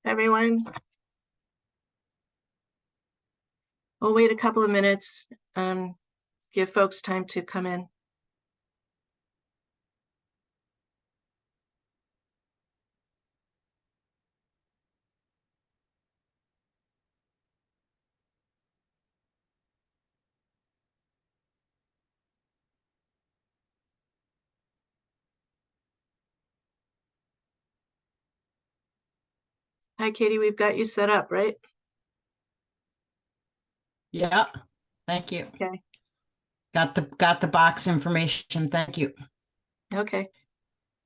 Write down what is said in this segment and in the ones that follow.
everyone. We'll wait a couple of minutes, give folks time to come in. Hi, Katie, we've got you set up, right? Yeah, thank you. Okay. Got the box information. Thank you. Okay.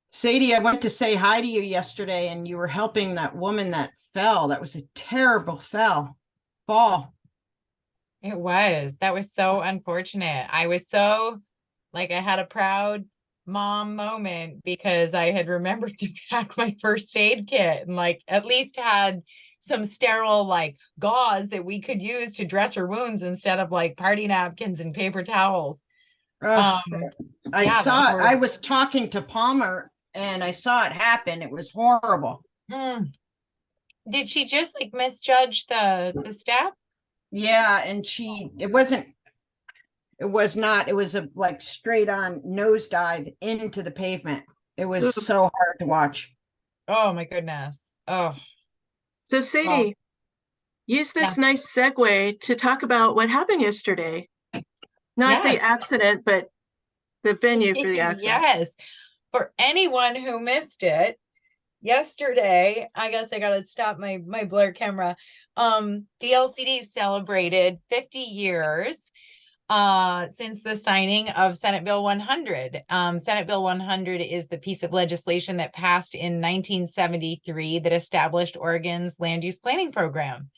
Sadie, I went to say hi to you yesterday and you were helping that woman that fell. That was a terrible fall. It was. That was so unfortunate. I was so I had a proud mom moment because I had remembered to pack my first aid kit and at least had some sterile gauze that we could use to dress her wounds instead of party napkins and paper towels. I yeah, saw it. I was talking to Palmer and I saw it happen. It was horrible. Did she just misjudge the step? Yeah, and it was a straight on nosedive into the pavement. It was so hard to watch. Oh my goodness. Oh. So Sadie, use this nice segue to talk about what happened yesterday. Not the accident, but the venue for the accident. Yes. For anyone who missed it, yesterday, I guess I gotta stop my blur camera. DLCD celebrated 50 years since the signing of Senate Bill 100. Senate Bill 100 is the piece of legislation that passed in 1973 that established Oregon's land use planning program.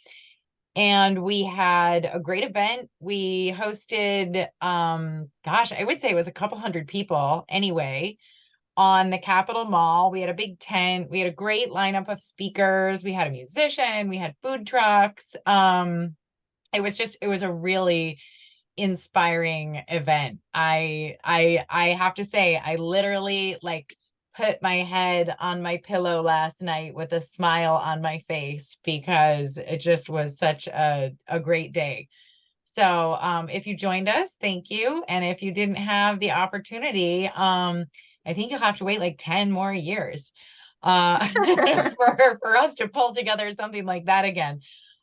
And we had a great event. We hosted, I would say it was a couple hundred people anyway, on the Capitol Mall. We had a big tent. We had a great lineup of speakers. We had a musician. We had food trucks. It was a really inspiring event. I have to say, I literally put my head on my pillow last night with a smile on my face because it just was such a great day. So if you joined us, thank you. And if you didn't have the opportunity, I think you'll have to wait 10 more years for us to pull together something like that again.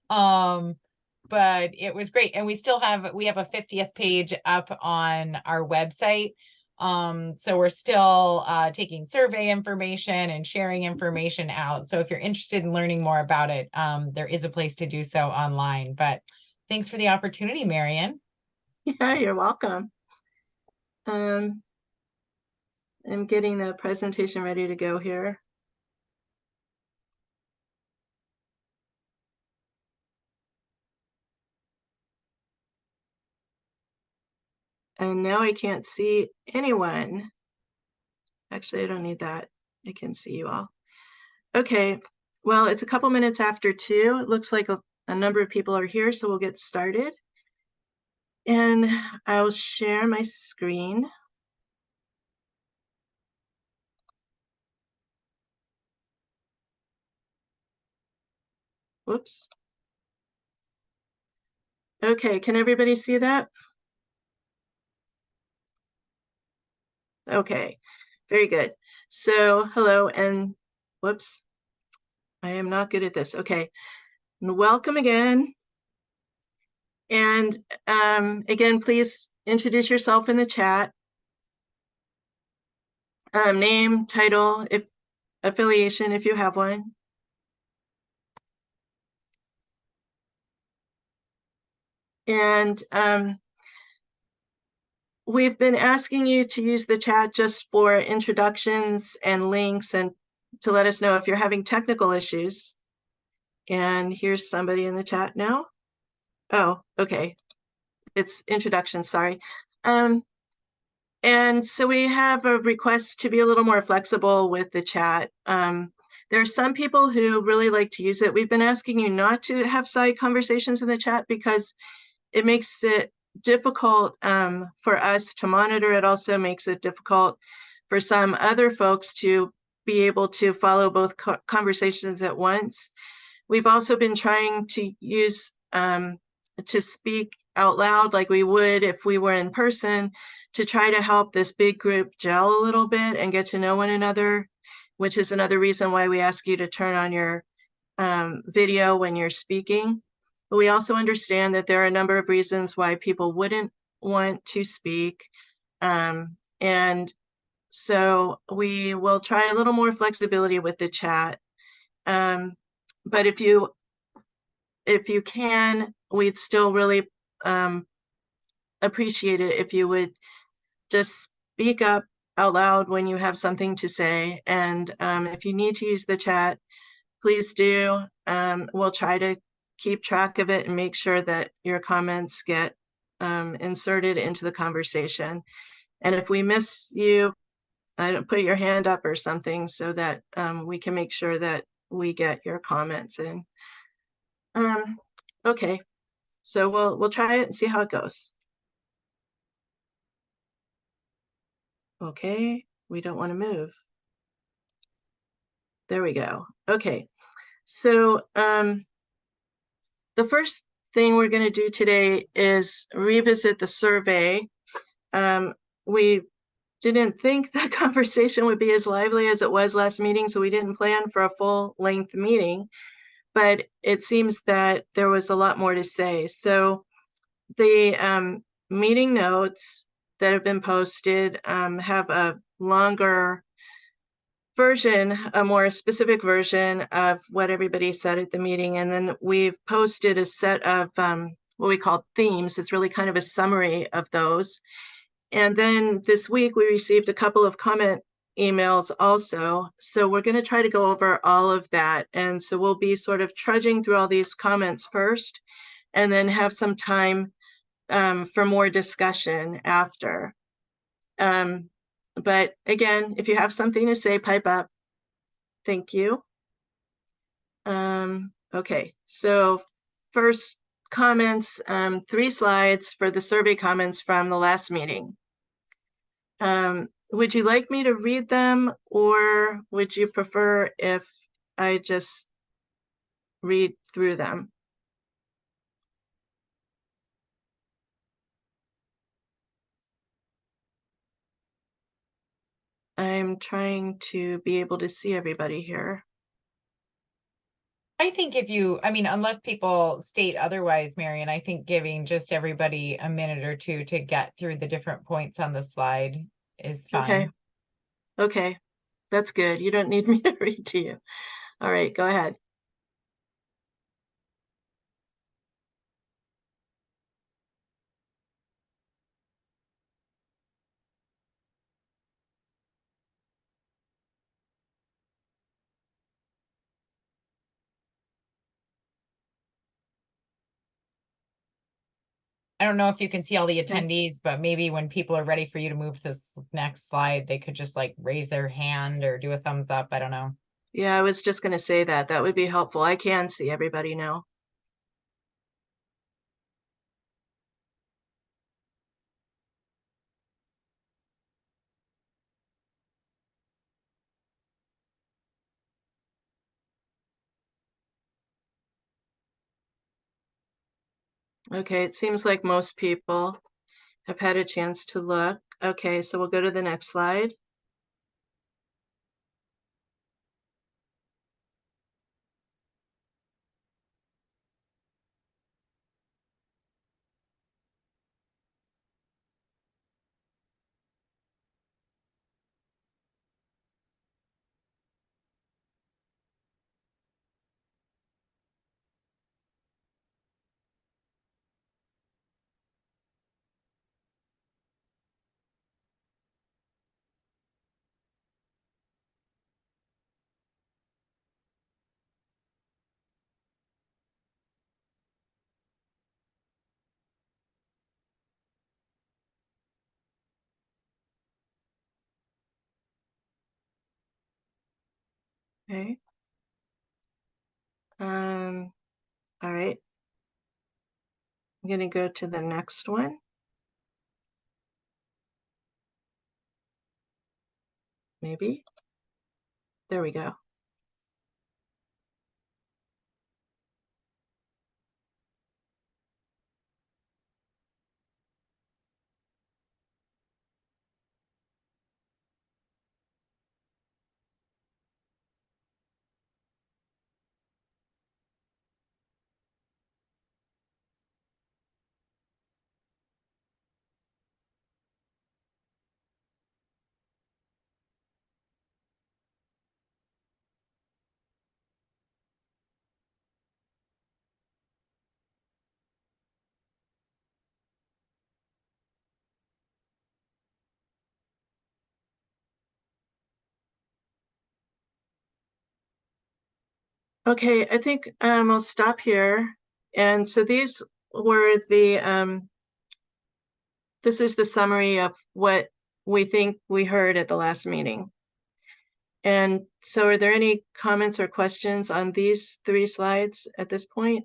But it was great. And we have a 50th page up on our website. So we're still taking survey information and sharing information out. So if you're interested in learning more about it, there is a place to do so online. But thanks for the opportunity, Marion. Yeah, you're welcome. I'm getting the presentation ready to go here. And now I can't see anyone. Actually, I don't need that. I can see you all. Okay, well, it's a couple minutes after 2. It looks like a number of people are here, so we'll get started. And I'll share my screen. Whoops. Okay, can everybody see that? Okay, very good. So hello, and whoops, I am not good at this. Okay, welcome again. And again, please introduce yourself in the chat. Name, title, if affiliation, if you have one. And we've been asking you to use the chat just for introductions and links and to let us know if you're having technical issues. And here's somebody in the chat now. Oh, okay. It's introduction, sorry. And so we have a request to be a little more flexible with the chat. There are some people who really like to use it. We've been asking you not to have side conversations in the chat because it makes it difficult for us to monitor. It also makes it difficult for some other folks to be able to follow both conversations at once. We've also been trying to use to speak out loud like we would if we were in person, to try to help this big group gel a little bit and get to know one another, which is another reason why we ask you to turn on your video when you're speaking. But we also understand that there are a number of reasons why people wouldn't want to speak. And so we will try a little more flexibility with the chat. But if you can, we'd still really appreciate it if you would just speak up out loud when you have something to say. And if you need to use the chat, please do. We'll try to keep track of it and make sure that your comments get inserted into the conversation. And if we miss you, put your hand up or something so that we can make sure that we get your comments in. Okay, so we'll try it and see how it goes. Okay, we don't want to move. There we go. Okay, so the first thing we're going to do today is revisit the survey. We didn't think the conversation would be as lively as it was last meeting, so we didn't plan for a full-length meeting, but it seems that there was a lot more to say. So the meeting notes that have been posted have a longer version, a more specific version of what everybody said at the meeting. And then we've posted a set of what we call themes. It's really kind of a summary of those. And then this week we received a couple of comment emails also. So we're going to try to go over all of that. And so we'll be sort of trudging through all these comments first, and then have some time for more discussion after. But again, if you have something to say, pipe up. Thank you. Okay, so first comments, 3 slides for the survey comments from the last meeting. Would you like me to read them, or would you prefer if I just read through them? I'm trying to be able to see everybody here. I think I mean, unless people state otherwise, Marion, I think giving just everybody a minute or two to get through the different points on the slide is fine. Okay, that's good. You don't need me to read to you. All right, go ahead. I don't know if you can see all the Okay. attendees, but maybe when people are ready for you to move to this next slide, they could just like raise their hand or do a thumbs up. I don't know. Yeah, I was just going to say that. That would be helpful. I can see everybody now. Okay, it seems like most people have had a chance to look. Okay, so we'll go to the next slide. Okay. All right. I'm going to go to the next one. Maybe. There we go. Okay, I think I'll stop here. And so these were this is the summary of what we think we heard at the last meeting. And so are there any comments or questions on these 3 slides at this point?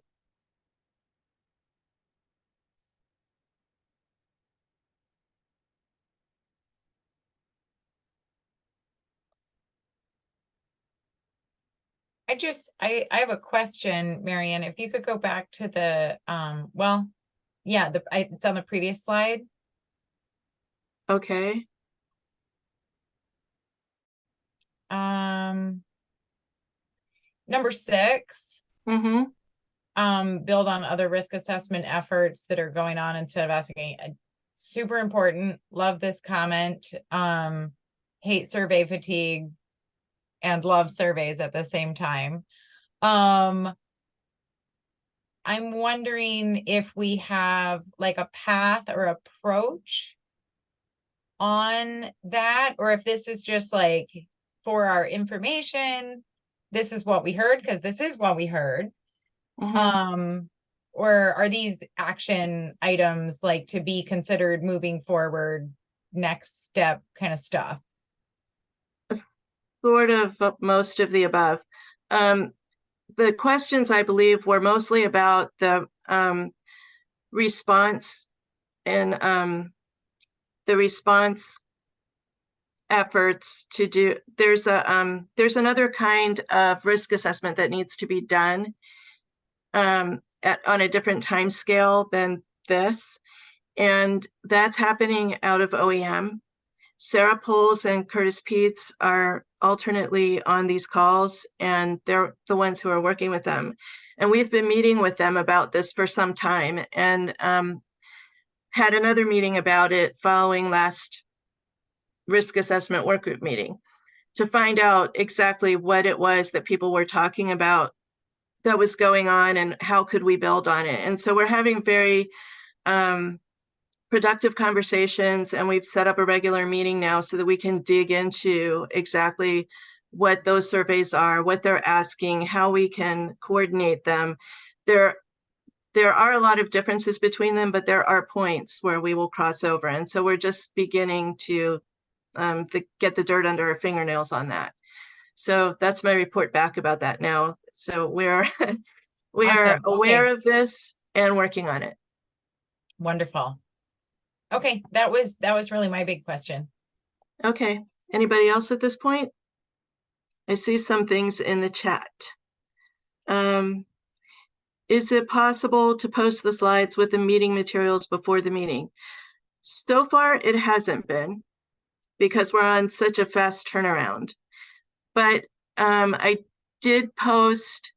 I have a question, Marianne, if you could go back to the, well, yeah, it's on the previous slide. Okay. Number 6, Mm-hmm. build on other risk assessment efforts that are going on instead of asking. Super important. Love this comment. Hate survey fatigue and love surveys at the same time. I'm wondering if we have like a path or approach on that, or if this is just like for our information, this is what we heard, because this is what we heard. Mm-hmm. Or are these action items like to be considered moving forward, next step kind of stuff? Sort of most of the above. The questions, I believe, were mostly about the response and the response efforts to do. There's another kind of risk assessment that needs to be done on a different time scale than this, and that's happening out of OEM. Sarah Poles and Curtis Peets are alternately on these calls, and they're the ones who are working with them. And we've been meeting with them about this for some time, and had another meeting about it following last risk assessment work group meeting to find out exactly what it was that people were talking about that was going on and how could we build on it. And so we're having very productive conversations, and we've set up a regular meeting now so that we can dig into exactly what those surveys are, what they're asking, how we can coordinate them. There are a lot of differences between them, but there are points where we will cross over. And so we're just beginning to get the dirt under our fingernails on that. So that's my report back about that now. So we are Awesome. aware Okay. of this and working on it. Wonderful. Okay, that was really my big question. Okay. Anybody else at this point? I see some things in the chat. Is it possible to post the slides with the meeting materials before the meeting? So far, it hasn't been because we're on such a fast turnaround. But I did post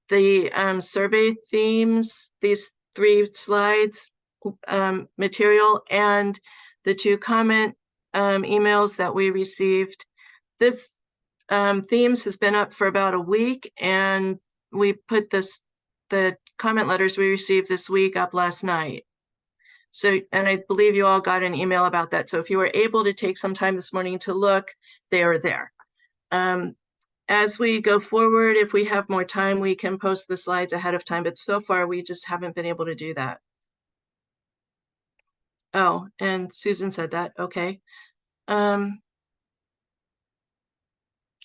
the survey themes, these 3 slides material, and the 2 comment emails that we received. This themes has been up for about a week, and we put the comment letters we received this week up last night. So, and I believe you all got an email about that. So if you were able to take some time this morning to look, they are there. As we go forward, if we have more time, we can post the slides ahead of time, but so far we just haven't been able to do that. Oh, and Susan said that, okay.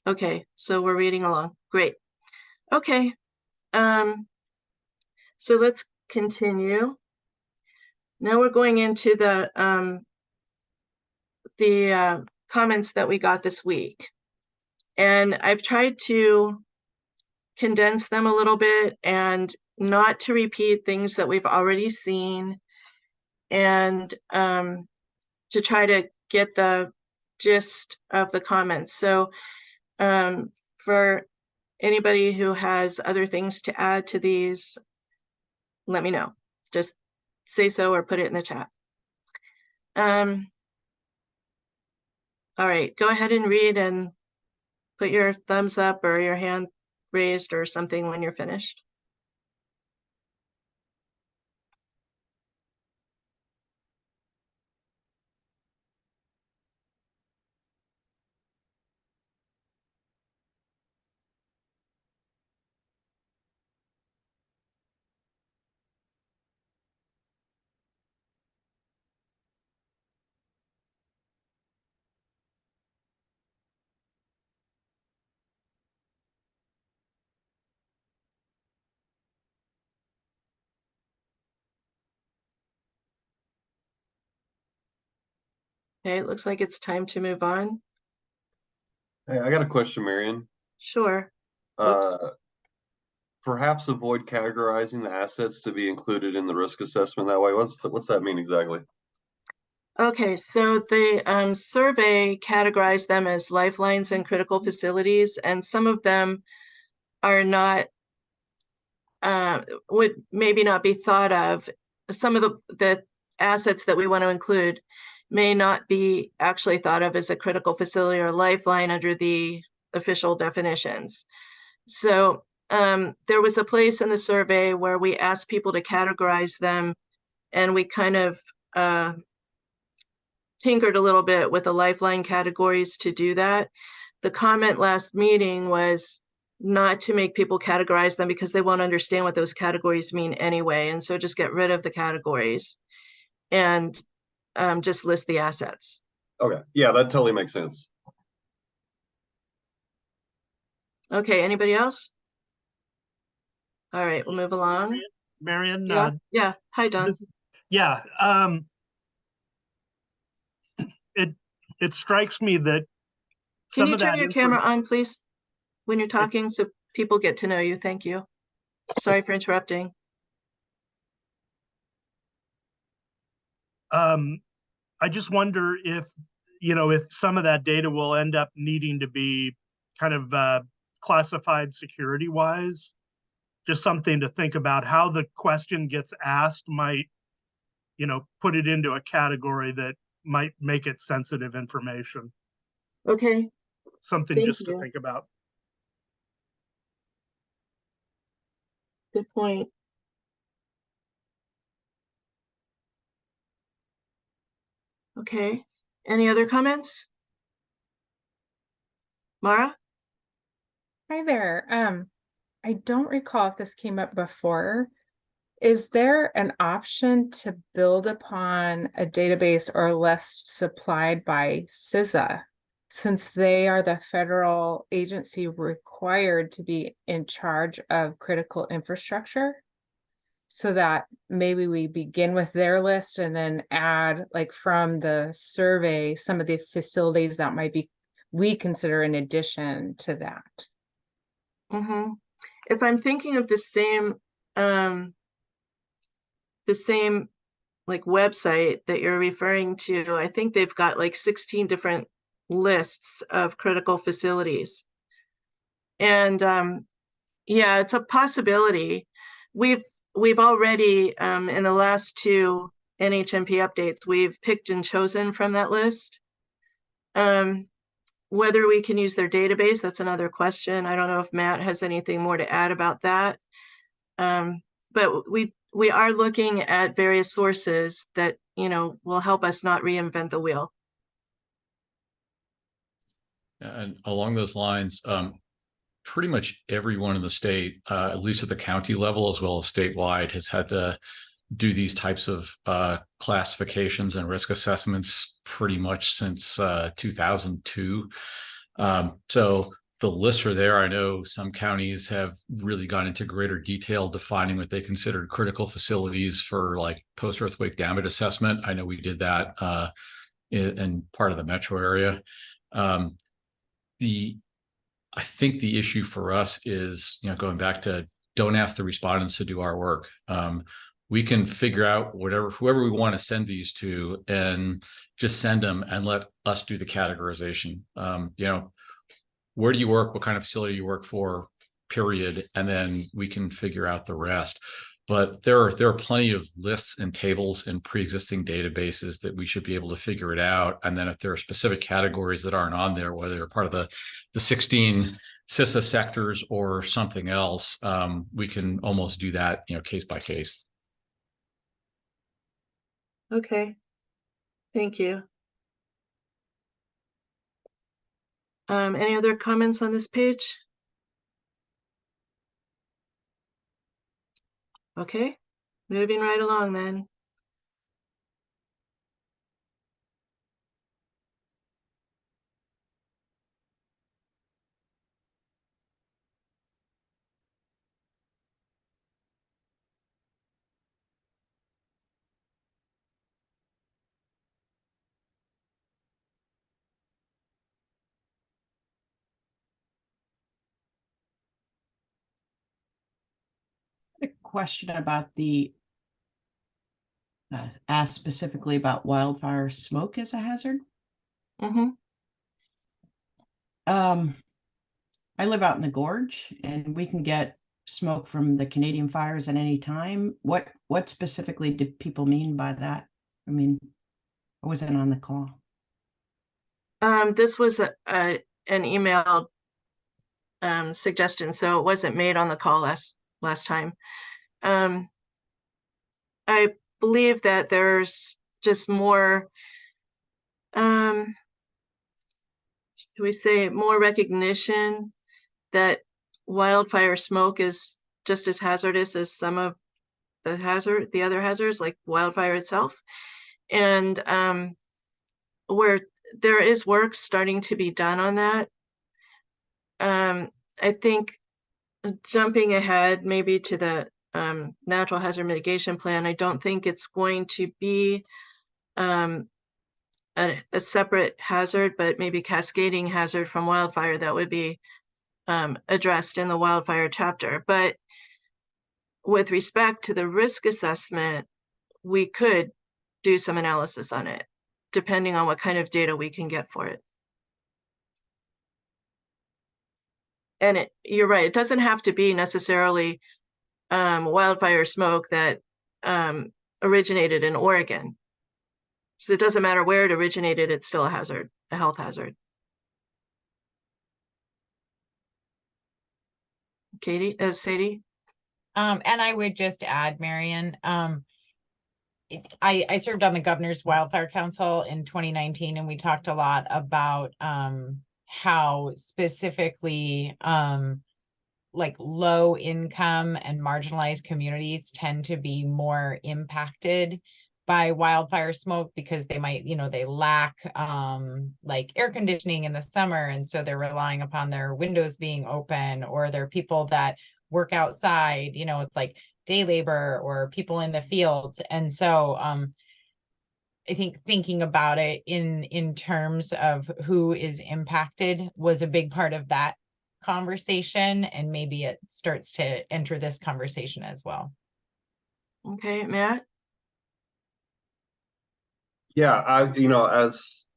Okay, so we're reading along, great. Okay, so let's continue. Now we're going into the comments that we got this week. And I've tried to condense them a little bit and not to repeat things that we've already seen, and to try to get the gist of the comments. So for anybody who has other things to add to these, let me know. Just say so or put it in the chat. All right, go ahead and read and put your thumbs up or your hand raised or something when you're finished. Okay, it looks like it's time to move on. Hey, I got a question, Marion. Sure. Whoops. Perhaps avoid categorizing the assets to be included in the risk assessment that way. What's that mean exactly? Okay, so the survey categorized them as lifelines and critical facilities, and some of them are not, would maybe not be thought of. Some of the assets that we want to include may not be actually thought of as a critical facility or lifeline under the official definitions. So there was a place in the survey where we asked people to categorize them, and we kind of tinkered a little bit with the lifeline categories to do that. The comment last meeting was not to make people categorize them because they won't understand what those categories mean anyway. And so just get rid of the categories and just list the assets. Okay, yeah, that totally makes sense. Okay, anybody else? All right, we'll move along. Marion, Yeah. Hi, Don. yeah, it strikes me that Can some you of turn that your camera on, please, when you're talking, so people get to know you? Thank you. Sorry for interrupting. I just wonder if, if some of that data will end up needing to be kind of classified security wise. Just something to think about how the question gets asked might, put it into a category that might make it sensitive information. Okay, Something Thank just you. to think about. good point. Okay, any other comments? Mara? Hi there. I don't recall if this came up before. Is there an option to build upon a database or list supplied by CISA, since they are the federal agency required to be in charge of critical infrastructure? So that maybe we begin with their list and then add, like from the survey, some of the facilities that might be we consider in addition to that. Mm-hmm. If I'm thinking of the same like website that you're referring to, I think they've got like 16 different lists of critical facilities. And yeah, it's a possibility. We've already in the last two NHMP updates, we've picked and chosen from that list. Whether we can use their database, that's another question. I don't know if Matt has anything more to add about that. But we are looking at various sources that, will help us not reinvent the wheel. And along those lines, pretty much everyone in the state, at least at the county level as well as statewide, has had to do these types of classifications and risk assessments pretty much since 2002. So the lists are there. I know some counties have really gone into greater detail defining what they considered critical facilities for like post-earthquake damage assessment. I know we did that in part of the metro area. I think the issue for us is, going back to don't ask the respondents to do our work. We can figure out whoever we want to send these to and just send them and let us do the categorization. Where do you work? What kind of facility you work for, period. And then we can figure out the rest. But there are plenty of lists and tables and pre-existing databases that we should be able to figure it out. And then if there are specific categories that aren't on there, whether they're part of the 16 CISA sectors or something else, we can almost do that, case by case. Okay, thank you. Any other comments on this page? Okay, moving right along then. question about the asked specifically about wildfire smoke as a hazard. Mm-hmm. I live out in the gorge and we can get smoke from the Canadian fires at any time. What specifically did people mean by that? I mean, I wasn't on the call. This was an email suggestion, so it wasn't made on the call last time. I believe that there's just more, do we say more recognition that wildfire smoke is just as hazardous as some of the other hazards like wildfire itself. And where there is work starting to be done on that. I think jumping ahead maybe to the natural hazard mitigation plan, I don't think it's going to be a separate hazard, but maybe cascading hazard from wildfire that would be addressed in the wildfire chapter. But with respect to the risk assessment, we could do some analysis on it, depending on what kind of data we can get for it. And you're right, it doesn't have to be necessarily wildfire smoke that originated in Oregon. So it doesn't matter where it originated, it's still a hazard, a health hazard. Sadie? And I would just add, Marion, I served on the Governor's Wildfire Council in 2019, and we talked a lot about how specifically like low income and marginalized communities tend to be more impacted by wildfire smoke because they might, they lack like air conditioning in the summer, and so they're relying upon their windows being open, or they're people that work outside, it's like day labor or people in the fields. And so I think thinking about it in terms of who is impacted was a big part of that conversation, and maybe it starts to enter this conversation as well. Okay, Matt? Yeah, I was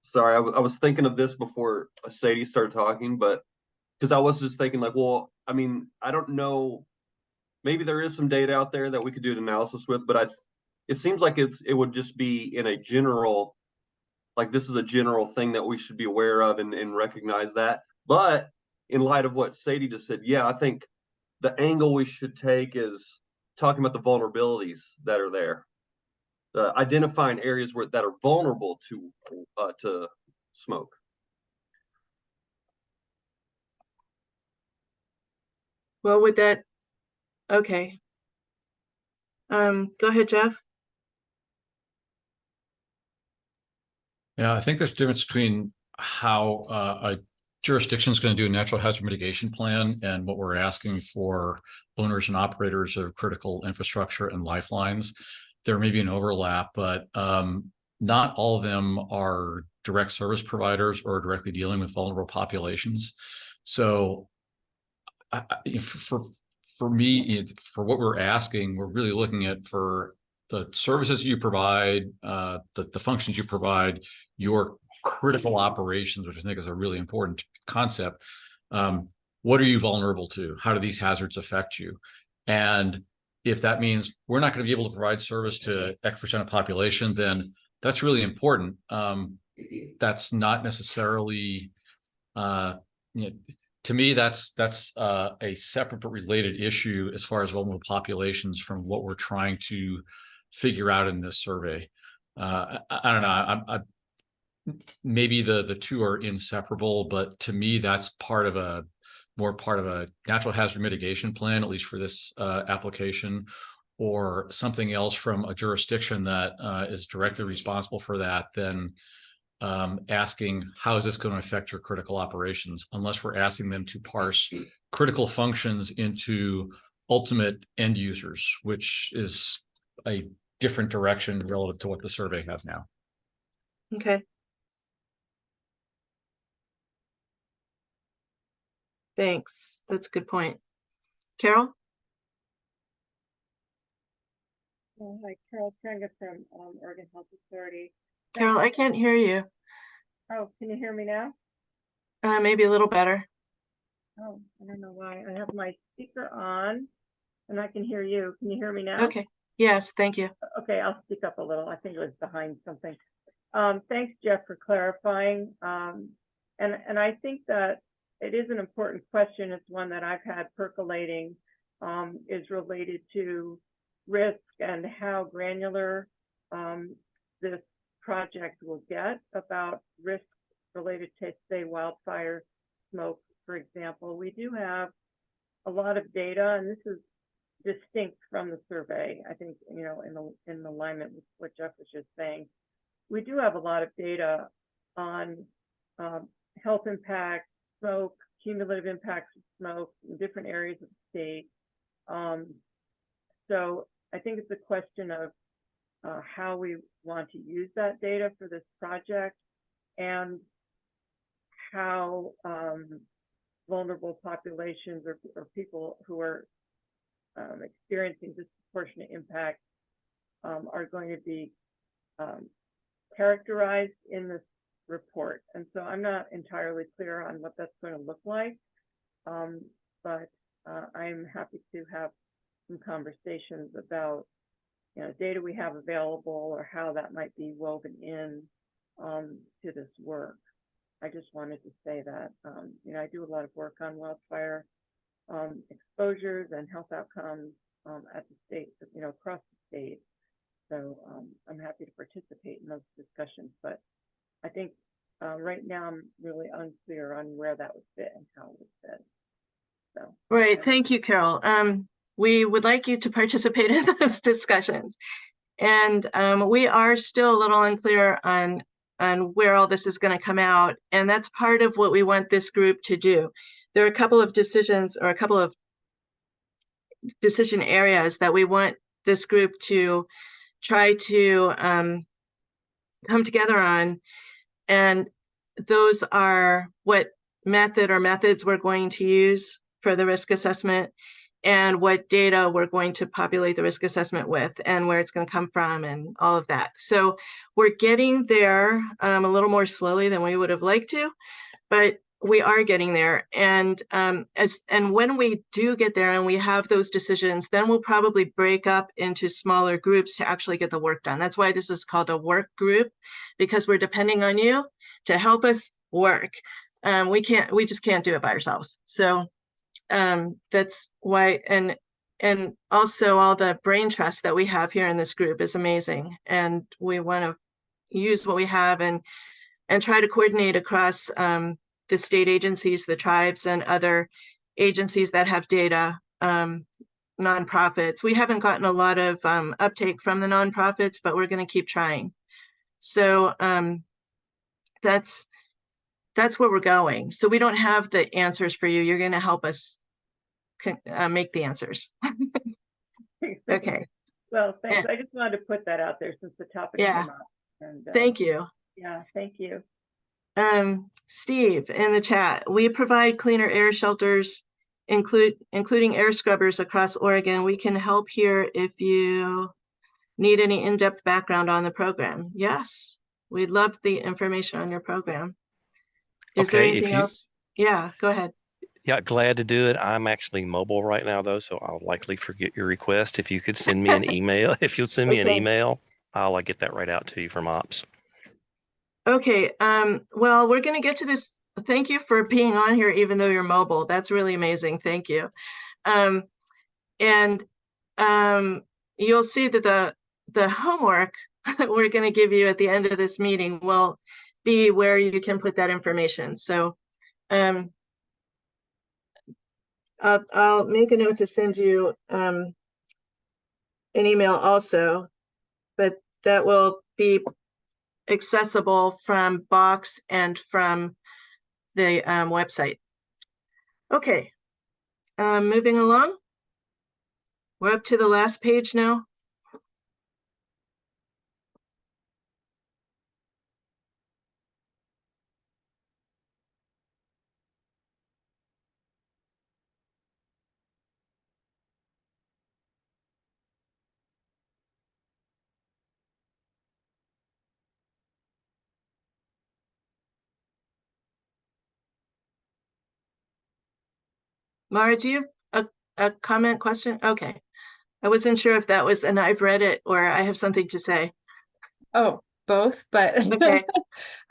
thinking of this before Sadie started talking, but because I was just thinking like, well, I mean, I don't know, maybe there is some data out there that we could do an analysis with, but it seems like it would just be in a general, like this is a general thing that we should be aware of and recognize that. But in light of what Sadie just said, yeah, I think the angle we should take is talking about the vulnerabilities that are there. Identifying areas that are vulnerable to smoke. Well, with that, okay. Go ahead, Jeff. Yeah, I think there's a difference between how a jurisdiction is going to do a natural hazard mitigation plan and what we're asking for owners and operators of critical infrastructure and lifelines. There may be an overlap, but not all of them are direct service providers or directly dealing with vulnerable populations. So for me, for what we're asking, we're really looking at for the services you provide, the functions you provide, your critical operations, which I think is a really important concept. What are you vulnerable to? How do these hazards affect you? And if that means we're not going to be able to provide service to X% of population, then that's really important. That's not necessarily, to me, that's a separate but related issue as far as vulnerable populations from what we're trying to figure out in this survey. I don't know. Maybe the two are inseparable, but to me, that's more part of a natural hazard mitigation plan, at least for this application, or something else from a jurisdiction that is directly responsible for that, then asking how is this going to affect your critical operations, unless we're asking them to parse critical functions into ultimate end users, which is a different direction relative to what the survey has now. Okay. Thanks. That's a good point. Carol? Oh, hi, Carol Trenga from Oregon Health Authority. Carol, I can't hear you. Oh, can you hear me now? Maybe a little better. Oh, I don't know why. I have my speaker on and I can hear you. Can you hear me now? Okay. Yes, thank you. Okay, I'll speak up a little. I think it was behind something. Thanks, Jeff, for clarifying. And I think that it is an important question. It's one that I've had percolating, is related to risk and how granular this project will get about risks related to, say, wildfire smoke, for example. We do have a lot of data, and this is distinct from the survey. I think, you know, in alignment with what Jeff was just saying, we do have a lot of data on health impacts, smoke, cumulative impacts of smoke in different areas of the state. So I think it's a question of how we want to use that data for this project and how vulnerable populations or people who are experiencing disproportionate impact are going to be characterized in this report. And so I'm not entirely clear on what that's going to look like, but I'm happy to have some conversations about, you know, data we have available or how that might be woven in to this work. I just wanted to say that, you know, I do a lot of work on wildfire exposures and health outcomes at the state, you know, across the state. So I'm happy to participate in those discussions, but I think right now I'm really unclear on where that would fit and how it would fit. So. Right. Thank you, Carol. We would like you to participate in those discussions. And we are still a little unclear on where all this is going to come out. And that's part of what we want this group to do. There are a couple of decisions or a couple of decision areas that we want this group to try to come together on. And those are what method or methods we're going to use for the risk assessment and what data we're going to populate the risk assessment with and where it's going to come from and all of that. So we're getting there a little more slowly than we would have liked to, but we are getting there. And when we do get there and we have those decisions, then we'll probably break up into smaller groups to actually get the work done. That's why this is called a work group, because we're depending on you to help us work. We just can't do it by ourselves. So that's why, and also all the brain trust that we have here in this group is amazing. And we want to use what we have and try to coordinate across the state agencies, the tribes, and other agencies that have data, nonprofits. We haven't gotten a lot of uptake from the nonprofits, but we're going to keep trying. So that's where we're going. So we don't have the answers for you. You're going to help us make the answers. Okay. Well, thanks. I just wanted to put that out there since the topic came up. And, thank you. Yeah, thank you. Steve, in the chat, we provide cleaner air shelters, including air scrubbers across Oregon. We can help here if you need any in-depth background on the program. Yes, we'd love the information on your program. Is there anything else? Yeah, go ahead. Yeah, glad to do it. I'm actually mobile right now, though, so I'll likely forget your request. If you could send me an email, if you'll send me an email, I'll get that right out to you from ops. Okay. Well, we're going to get to this. Thank you for being on here, even though you're mobile. That's really amazing. Thank you. And you'll see that the homework we're going to give you at the end of this meeting will be where you can put that information. So I'll make a note to send you an email also, but that will be accessible from Box and from the website. Okay, moving along. We're up to the last page now. Mara, do you have a comment, question? Okay. I wasn't sure if that was, and I've read it or I have something to say. Oh, both, but Okay.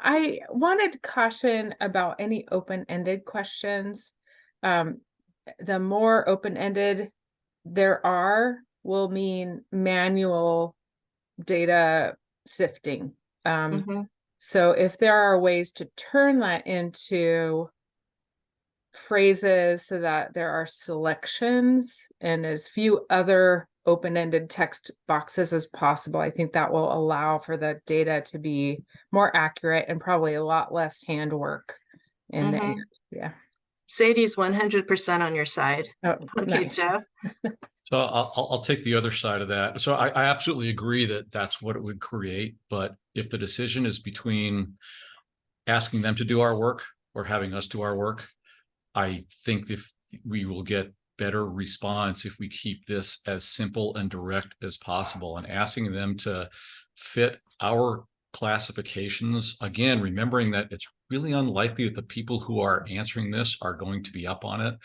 I wanted caution about any open-ended questions. The more open-ended there are will mean manual data sifting. Mhm. So if there are ways to turn that into phrases so that there are selections and as few other open-ended text boxes as possible, I think that will allow for the data to be more accurate and probably a lot less handwork in the Mhm. end. Yeah. Sadie's 100% on your side. Oh, Okay, nice. Jeff. So I'll take the other side of that. So I absolutely agree that that's what it would create. But if the decision is between asking them to do our work or having us do our work, I think if we will get better response if we keep this as simple and direct as possible and asking them to fit our classifications. Again, remembering that it's really unlikely that the people who are answering this are going to be up on it.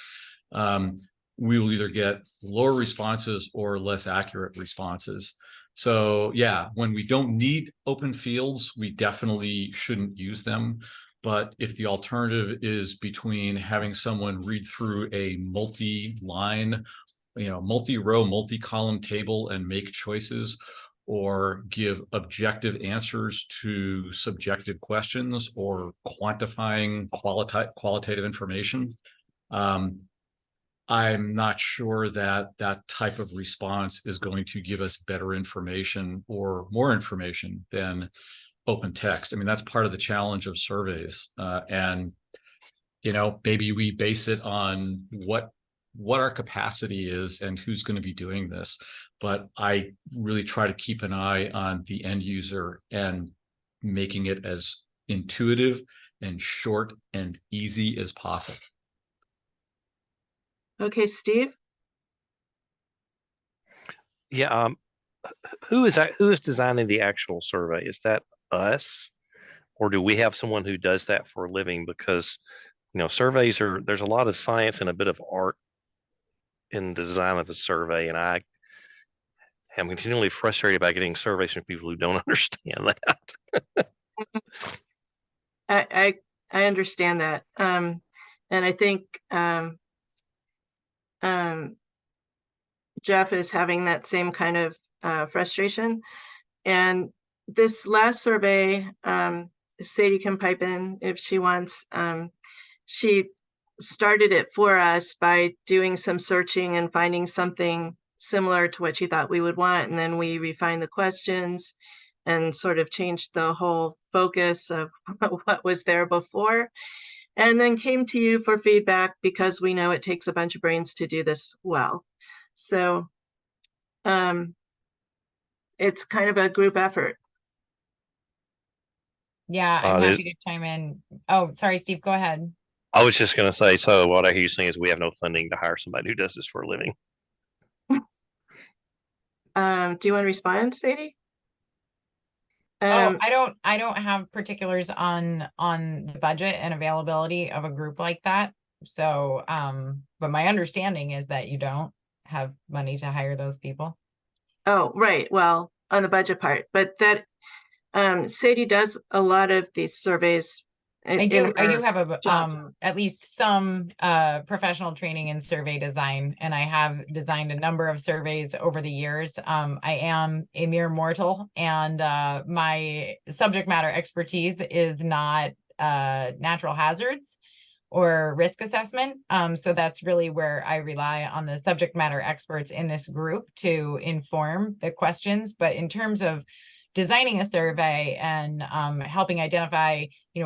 We will either get lower responses or less accurate responses. So yeah, when we don't need open fields, we definitely shouldn't use them. But if the alternative is between having someone read through a multi-line, multi-row, multi-column table and make choices, or give objective answers to subjective questions, or quantifying qualitative information, I'm not sure that that type of response is going to give us better information or more information than open text. I mean, that's part of the challenge of surveys. And maybe we base it on what our capacity is and who's going to be doing this. But I really try to keep an eye on the end user and making it as intuitive and short and easy as possible. Okay, Steve. Yeah. Who is designing the actual survey? Is that us, or do we have someone who does that for a living? Because surveys there's a lot of science and a bit of art in the design of a survey, and I am continually frustrated by getting surveys from people who don't understand that. I understand that. And I think Jeff is having that same kind of frustration. And this last survey, Sadie can pipe in if she wants. She started it for us by doing some searching and finding something similar to what she thought we would want. And then we refined the questions and sort of changed the whole focus of what was there before. And then came to you for feedback because we know it takes a bunch of brains to do this well. So it's kind of a group effort. Yeah, I'm happy to chime in. Oh, sorry, Steve, go ahead. I was just going to say, so what I hear you saying is we have no funding to hire somebody who does this for a living. Do you want to respond, Sadie? I don't have particulars on the budget and availability of a group like that. So, but my understanding is that you don't have money to hire those people. Oh, right. Well, on the budget part, but that Sadie does a lot of these surveys. I do have at least some professional training in survey design, and I have designed a number of surveys over the years. I am a mere mortal, and my subject matter expertise is not natural hazards or risk assessment. So that's really where I rely on the subject matter experts in this group to inform the questions. But in terms of designing a survey and helping identify,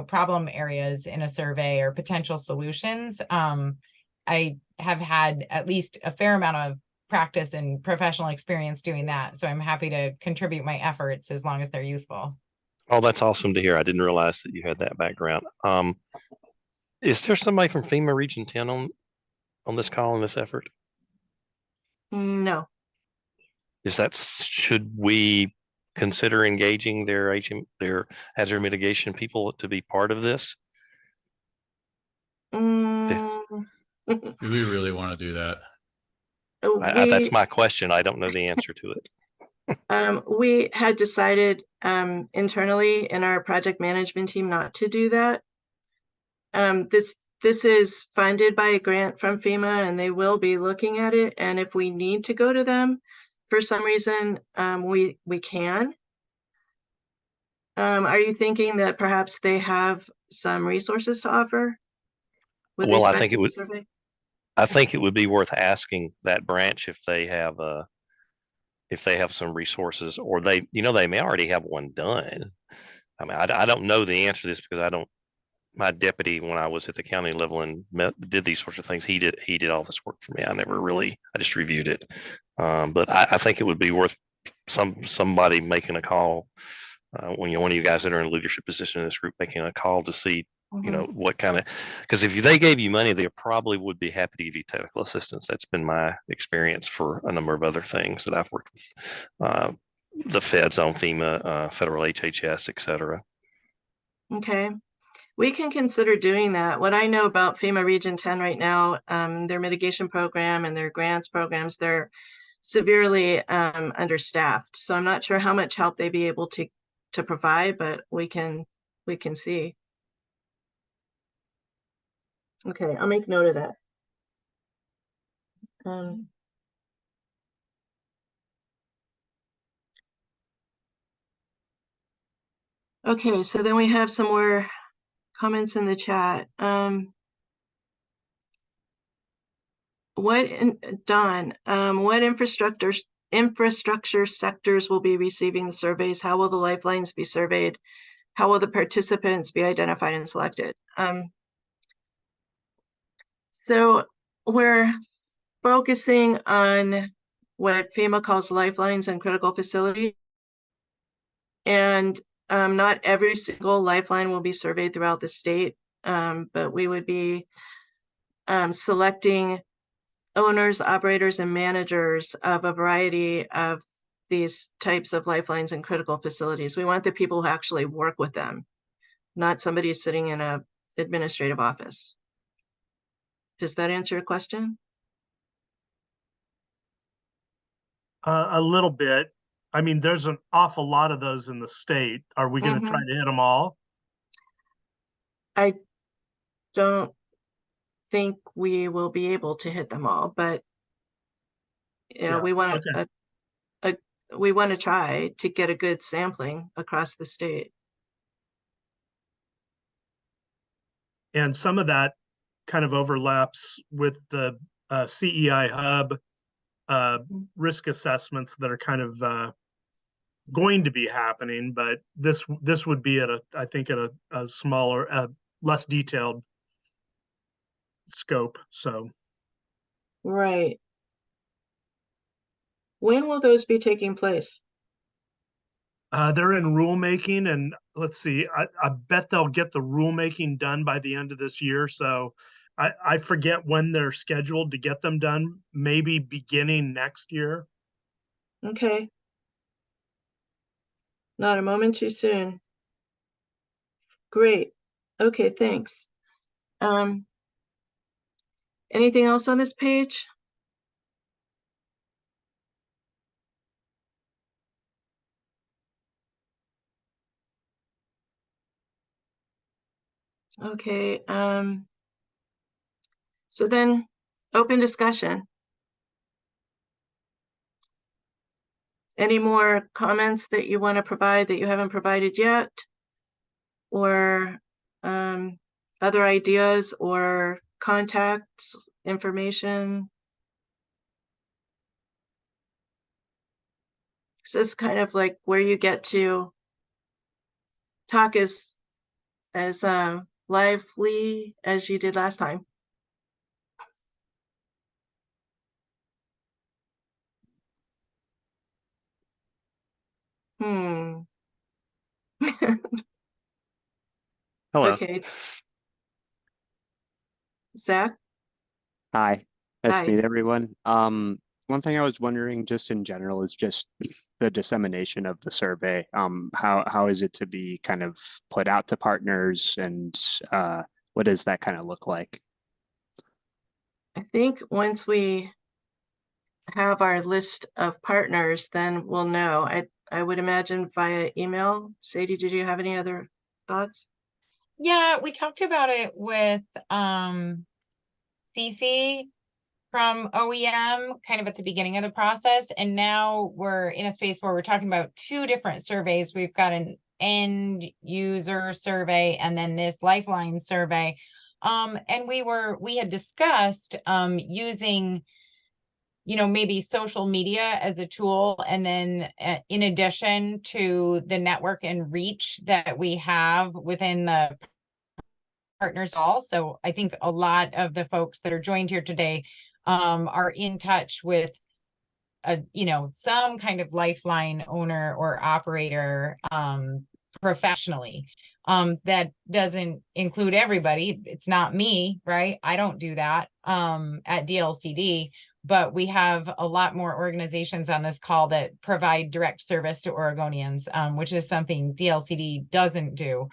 problem areas in a survey or potential solutions, I have had at least a fair amount of practice and professional experience doing that. So I'm happy to contribute my efforts as long as they're useful. Oh, that's awesome to hear. I didn't realize that you had that background. Is there somebody from FEMA Region 10 on this call in this effort? No. Should we consider engaging their hazard mitigation people to be part of this? Do we really want to do that? That's We, my question. I don't know the answer to it. we had decided internally in our project management team not to do that. This is funded by a grant from FEMA, and they will be looking at it. And if we need to go to them for some reason, we can. Are you thinking that perhaps they have some resources to offer with Well, I respect think to it the would. survey? I think it would be worth asking that branch if they have some resources, or they may already have one done. I mean, I don't know the answer to this because my deputy, when I was at the county level and did these sorts of things, he did all this work for me. I just reviewed it. But I think it would be worth somebody making a call, when one of you guys that are in a leadership position in this group making a call to see, Mhm. what kind of, because if they gave you money, they probably would be happy to give you technical assistance. That's been my experience for a number of other things that I've worked with, the feds on FEMA, federal HHS, et cetera. Okay. We can consider doing that. What I know about FEMA Region 10 right now, their mitigation program and their grants programs, they're severely understaffed. So I'm not sure how much help they'd be able to provide, but we can see. Okay, I'll make note of that. Okay, so then we have some more comments in the chat. Don, what infrastructure sectors will be receiving the surveys? How will the lifelines be surveyed? How will the participants be identified and selected? So we're focusing on what FEMA calls lifelines and critical facility. And not every single lifeline will be surveyed throughout the state, but we would be selecting owners, operators, and managers of a variety of these types of lifelines and critical facilities. We want the people who actually work with them, not somebody sitting in a administrative office. Does that answer your question? A little bit. I mean, there's an awful lot of those in the state. Are we going to try to hit them all? I don't think we will be able to hit them all, but Yeah, we want okay. we want to try to get a good sampling across the state. And some of that kind of overlaps with the CEI hub risk assessments that are kind of going to be happening, but this would be at I think at a smaller, less detailed scope. So Right. When will those be taking place? they're in rulemaking, and let's see, I bet they'll get the rulemaking done by the end of this year. So I forget when they're scheduled to get them done, maybe beginning next year. Okay. Not a moment too soon. Great. Okay, thanks. Anything else on this page? Okay, so then open discussion. Any more comments that you want to provide that you haven't provided yet? Or other ideas or contacts, information? This is kind of like where you get to talk as lively as you did last time. Hello. Okay. Zach? Hi. Nice Hi. to meet everyone. One thing I was wondering just in general is just the dissemination of the survey. How is it to be kind of put out to partners, and what does that kind of look like? think once we have our list of partners, then we'll know. I would imagine via email. Sadie, did you have any other thoughts? Yeah, we talked about it with Cece from OEM kind of at the beginning of the process. And now we're in a space where we're talking about two different surveys. We've got an end user survey and then this Lifeline survey. And we had discussed using, you know, maybe social media as a tool. And then in addition to the network and reach that we have within the partners all. So I think a lot of the folks that are joined here today are in touch with you know, some kind of Lifeline owner or operator professionally. That doesn't include everybody. It's not me, right? I don't do that at DLCD, but we have a lot more organizations on this call that provide direct service to Oregonians, which is something DLCD doesn't do.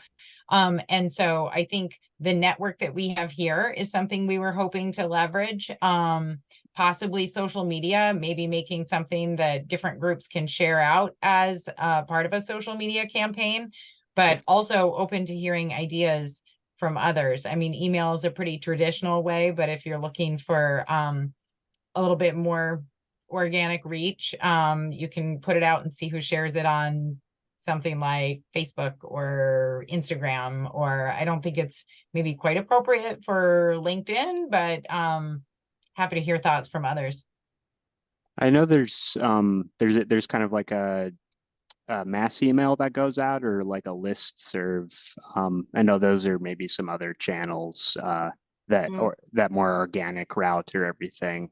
And so I think the network that we have here is something we were hoping to leverage. Possibly social media, maybe making something that different groups can share out as part of a social media campaign, but also open to hearing ideas from others. I mean, email is a pretty traditional way, but if you're looking for a little bit more organic reach, you can put it out and see who shares it on something like Facebook or Instagram, or I don't think it's maybe quite appropriate for LinkedIn, but happy to hear thoughts from others. I know there's kind of like a mass email that goes out, or like a list serve. I know those are maybe some other channels that more organic route or everything.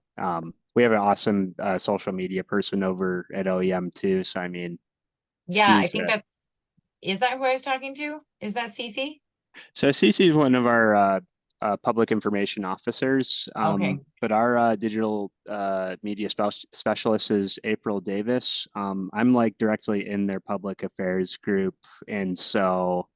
We have an awesome social media person over at OEM too. So I mean, yeah, I she's, think is that who I was talking to? Is that Cece? So Cece is one of our public information officers, Okay. but our digital media specialist is April Davis. I'm like directly in their public affairs group, and so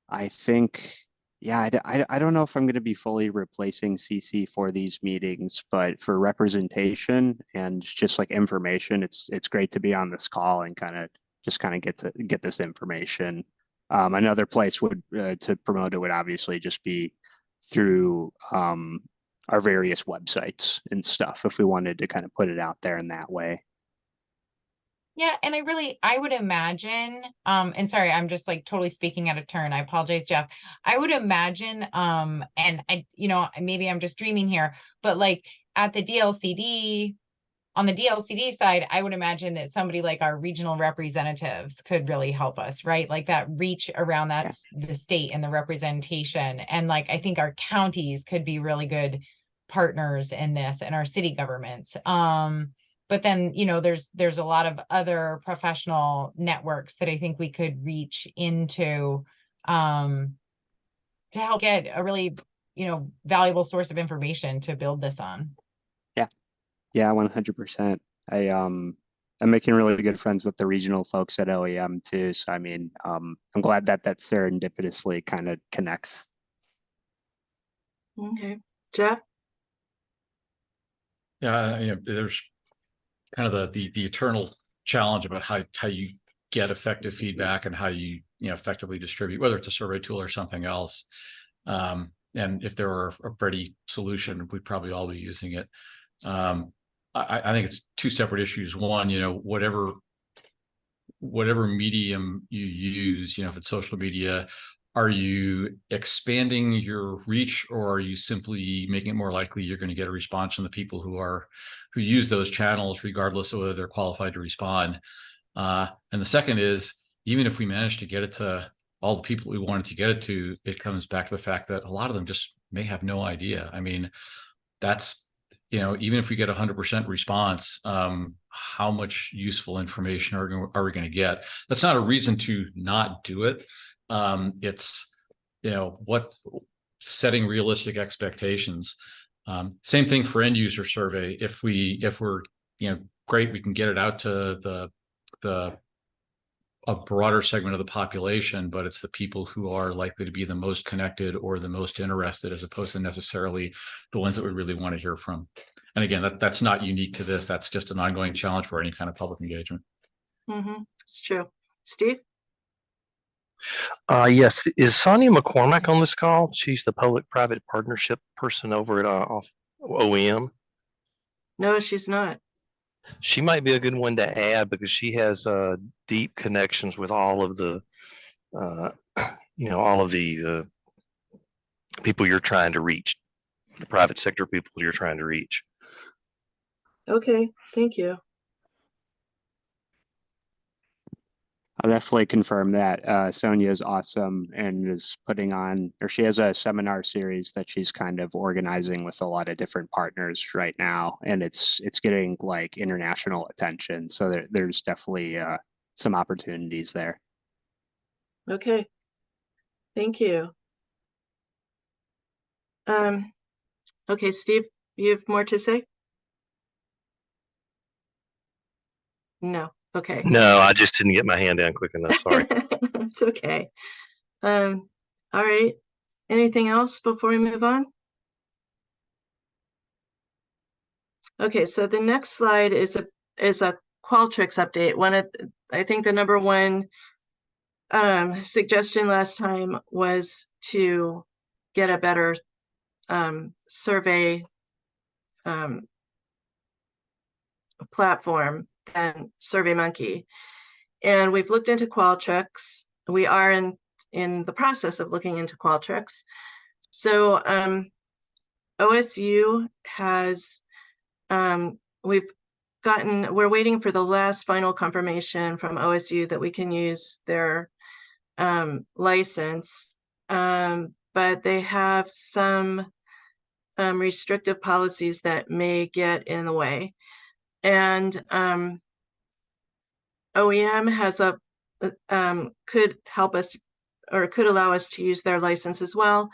I think, yeah, I don't know if I'm going to be fully replacing Cece for these meetings, but for representation and just like information, it's great to be on this call and kind of get this information. Another place would to promote it would obviously just be through our various websites and stuff if we wanted to kind of put it out there in that way. Yeah, and I would imagine, and sorry, I'm just like totally speaking out of turn. I apologize, Jeff. I would imagine, and I, you know, maybe I'm just dreaming here, but like at the DLCD, on the DLCD side, I would imagine that somebody like our regional representatives could really help us, right? Like that reach around that's the state and the representation. And like, I think our counties could be really good partners in this, and our city governments. But then, you know, there's a lot of other professional networks that I think we could reach into to help get a really, you know, valuable source of information to build this on. Yeah, 100%. I'm making really good friends with the regional folks at OEM too. So I mean, I'm glad that serendipitously kind of connects. Okay, Jeff? Yeah, you know, there's kind of the eternal challenge about how you get effective feedback and how you effectively distribute, whether it's a survey tool or something else. And if there were a ready solution, we'd probably all be using it. I think it's two separate issues. One, you know, whatever medium you use, you know, if it's social media, are you expanding your reach, or are you simply making it more likely you're going to get a response from the people who use those channels, regardless of whether they're qualified to respond? And the second is, even if we manage to get it to all the people we wanted to get it to, it comes back to the fact that a lot of them just may have no idea. I mean, that's, you know, even if we get 100% response, how much useful information are we going to get? That's not a reason to not do it. It's, you know, setting realistic expectations. Same thing for end user survey. If we're, you know, great, we can get it out to the a broader segment of the population, but it's the people who are likely to be the most connected or the most interested, as opposed to necessarily the ones that we really want to hear from. And again, that's not unique to this. That's just an ongoing challenge for any kind of public engagement. It's true. Steve? Yes, is Sonia McCormack on this call? She's the public-private partnership person over at OEM. No, she's not. She might be a good one to add because she has deep connections with all of the, all of the people you're trying to reach, the private sector people you're trying to reach. Okay, thank you. I'll definitely confirm that. Sonia is awesome and is putting on, or she has a seminar series that she's kind of organizing with a lot of different partners right now, and it's getting like international attention. So there's definitely some opportunities there. Okay, thank you. Okay, Steve, you have more to say? No. Okay. No, I just didn't get my hand down quick enough. Sorry. It's okay. All right. Anything else before we move on? Okay, so the next slide is a Qualtrics update. I think the number one suggestion last time was to get a better survey platform than SurveyMonkey. And we've looked into Qualtrics. We are in the process of looking into Qualtrics. So OSU has, we're waiting for the last final confirmation from OSU that we can use their license, but they have some restrictive policies that may get in the way. And OEM has could help us, or could allow us to use their license as well.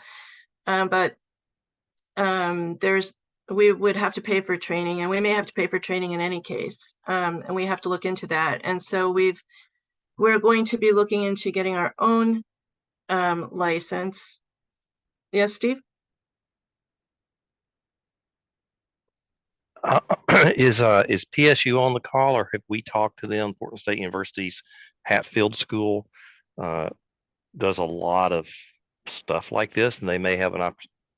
But we would have to pay for training, and we may have to pay for training in any case. And we have to look into that. And so we're going to be looking into getting our own license. Yes, Steve? Is PSU on the call, or have we talked to them? Portland State University's Hatfield School does a lot of stuff like this, and they may have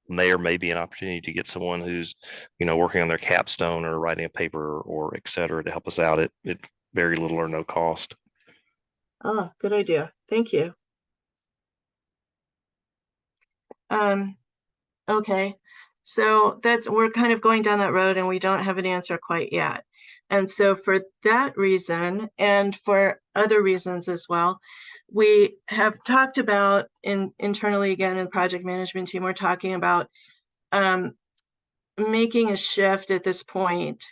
may or may be an opportunity to get someone who's, working on their capstone or writing a paper or et cetera to help us out at very little or no cost. Oh, good idea. Thank you. Okay. So we're kind of going down that road, and we don't have an answer quite yet. And so for that reason, and for other reasons as well, we have talked about internally, again, in the project management team, we're talking about making a shift at this point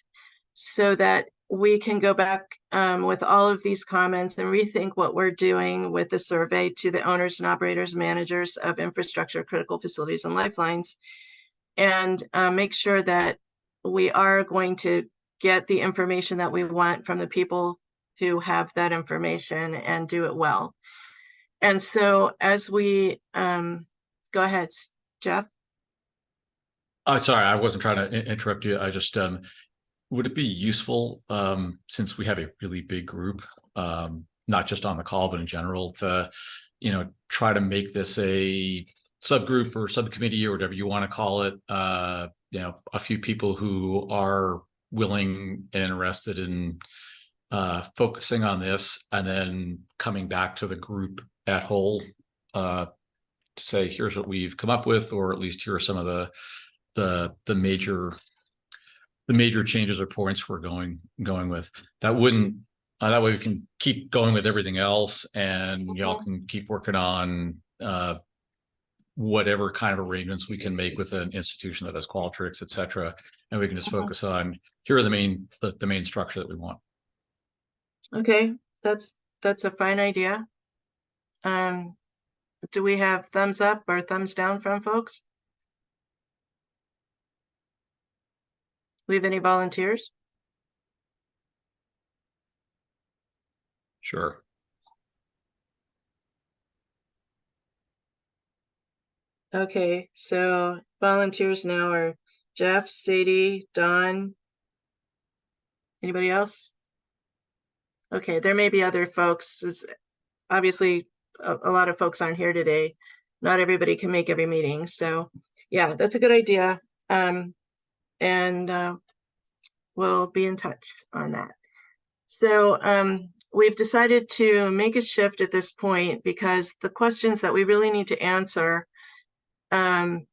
so that we can go back with all of these comments and rethink what we're doing with the survey to the owners and operators, managers of infrastructure, critical facilities, and lifelines, and make sure that we are going to get the information that we want from the people who have that information and do it well. And so as we go ahead, Jeff. Sorry, I wasn't trying to interrupt you. I just would it be useful, since we have a really big group, not just on the call but in general, to try to make this a subgroup or subcommittee or whatever you want to call it, a few people who are willing and interested in focusing on this, and then coming back to the group at whole to say, here's what we've come up with, or at least here are some of the major changes or points we're going with. That wouldn't that way we can keep going with everything else, and y'all can keep working on whatever kind of arrangements we can make with an institution that has Qualtrics, et cetera, and we can just focus on here are the main structure that we want. Okay, that's a fine idea. Do we have thumbs up or thumbs down from folks? We have any volunteers? Sure. Okay, so volunteers now are Jeff, Sadie, Don. Anybody else? Okay, there may be other folks. Obviously, a lot of folks aren't here today. Not everybody can make every meeting. So yeah, that's a good idea. And we'll be in touch on that. So we've decided to make a shift at this point because the questions that we really need to answer in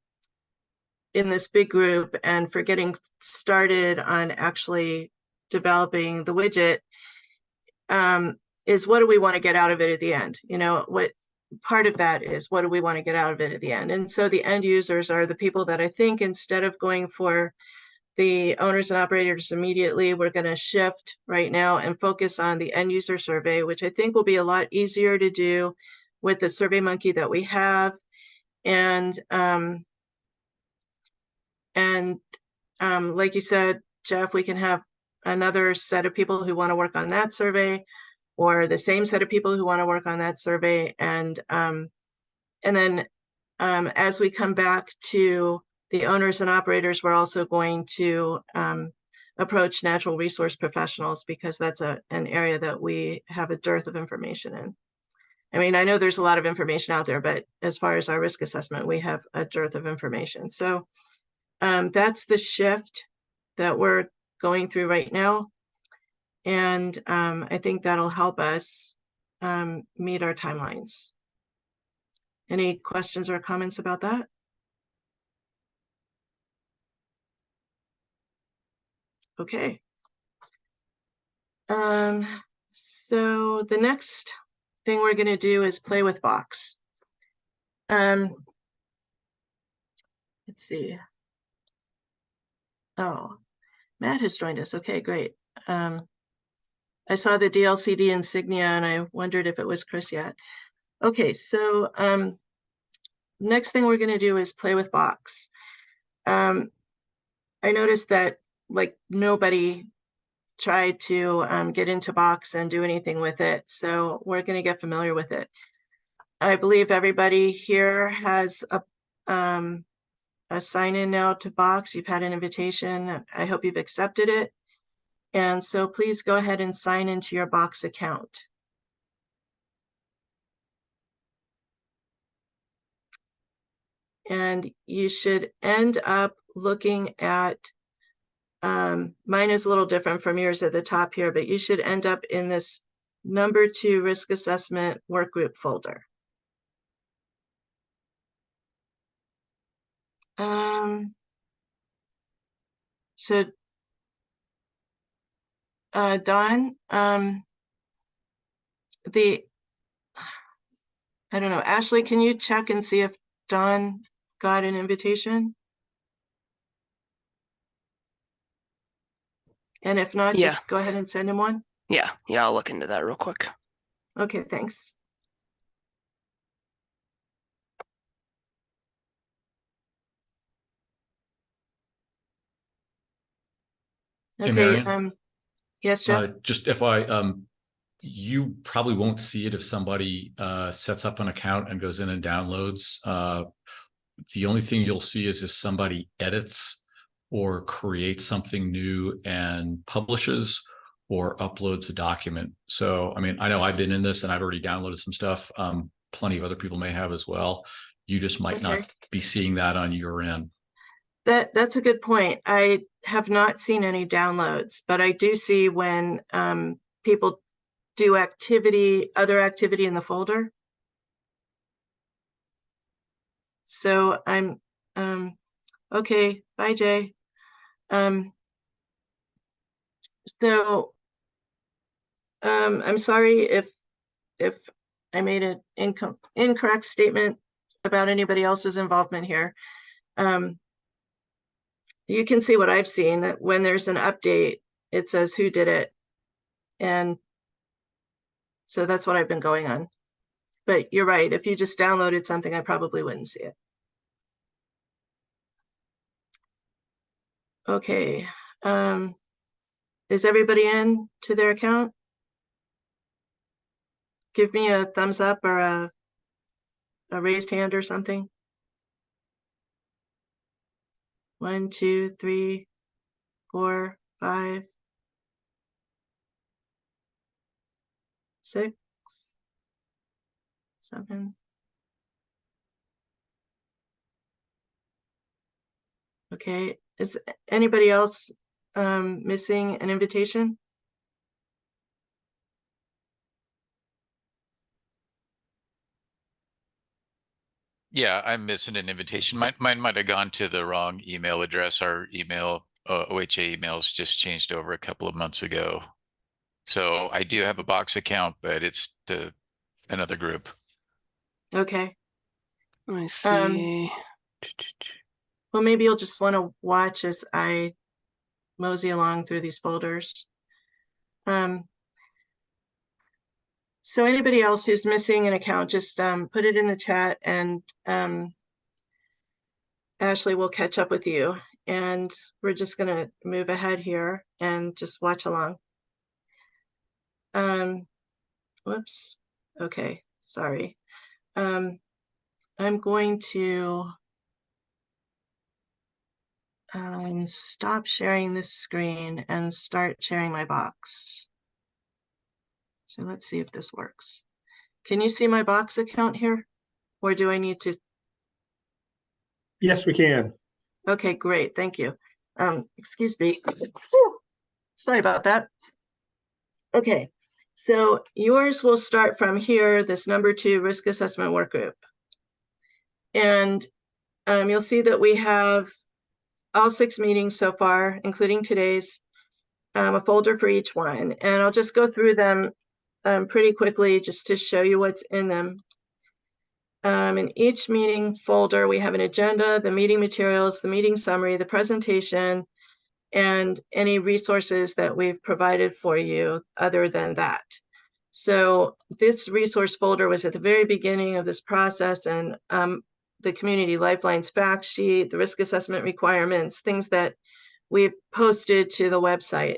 this big group and for getting started on actually developing the widget is what do we want to get out of it at the end? You know, what part of that is what do we want to get out of it at the end? And so the end users are the people that I think instead of going for the owners and operators immediately, we're going to shift right now and focus on the end user survey, which I think will be a lot easier to do with the SurveyMonkey that we have. And like you said, Jeff, we can have another set of people who want to work on that survey, or the same set of people who want to work on that survey. And then as we come back to the owners and operators, we're also going to approach natural resource professionals because that's an area that we have a dearth of information in. I mean, I know there's a lot of information out there, but as far as our risk assessment, we have a dearth of information. So that's the shift that we're going through right now. And I think that'll help us meet our timelines. Any questions or comments about that? Okay. So the next thing we're going to do is play with Box. Let's see. Oh, Matt has joined us. Okay, great. I saw the DLCD insignia and I wondered if it was Chris yet. Okay, so next thing we're going to do is play with Box. I noticed that like nobody tried to get into Box and do anything with it. So we're going to get familiar with it. I believe everybody here has a sign-in now to Box. You've had an invitation. I hope you've accepted it. And so please go ahead and sign into your Box account. And you should end up looking at, mine is a little different from yours at the top here, but you should end up in this number 2 risk assessment workgroup folder. So Don, I don't know, Ashley, can you check and see if Don got an invitation? And if not, Yeah. just go ahead and send him one. Yeah, I'll look into that real quick. Okay, thanks. Hey, Okay, Marion. yes, Jeff? Just FYI, you probably won't see it if somebody sets up an account and goes in and downloads. The only thing you'll see is if somebody edits or creates something new and publishes or uploads a document. So, I mean, I know I've been in this and I've already downloaded some stuff. Plenty of other people may have as well. You just might not be seeing that on your end. That's a good point. I have not seen any downloads, but I do see when people do other activity in the folder. So I'm okay. Bye, Jay. So I'm sorry if I made an incorrect statement about anybody else's involvement here. You can see what I've seen, that when there's an update, it says who did it. And so that's what I've been going on. But you're right. If you just downloaded something, I probably wouldn't see it. Okay. Is everybody in to their account? Give me a thumbs up or a raised hand or something. 1, 2, 3, 4, 5, 6, 7. Okay, is anybody else missing an invitation? Yeah, I'm missing an invitation. Mine might have gone to the wrong email address. Our email, OHA emails just changed over a couple of months ago. So I do have a Box account, but it's to another group. Okay, Let me see. well, maybe you'll just want to watch as I mosey along through these folders. So anybody else who's missing an account, just put it in the chat, and Ashley will catch up with you. And we're just going to move ahead here and just watch along. Whoops. Okay, sorry. I'm going to stop sharing this screen and start sharing my box. So let's see if this works. Can you see my Box account here? Or do I need to? Yes, we can. Okay, great. Thank you. Excuse me. Sorry about that. Okay, so yours will start from here, this number 2 risk assessment work group. And you'll see that we have all 6 meetings so far, including today's, a folder for each one. And I'll just go through them pretty quickly just to show you what's in them. In each meeting folder, we have an agenda, the meeting materials, the meeting summary, the presentation, and any resources that we've provided for you other than that. So this resource folder was at the very beginning of this process, and the Community Lifelines fact sheet, the risk assessment requirements, things that we've posted to the website.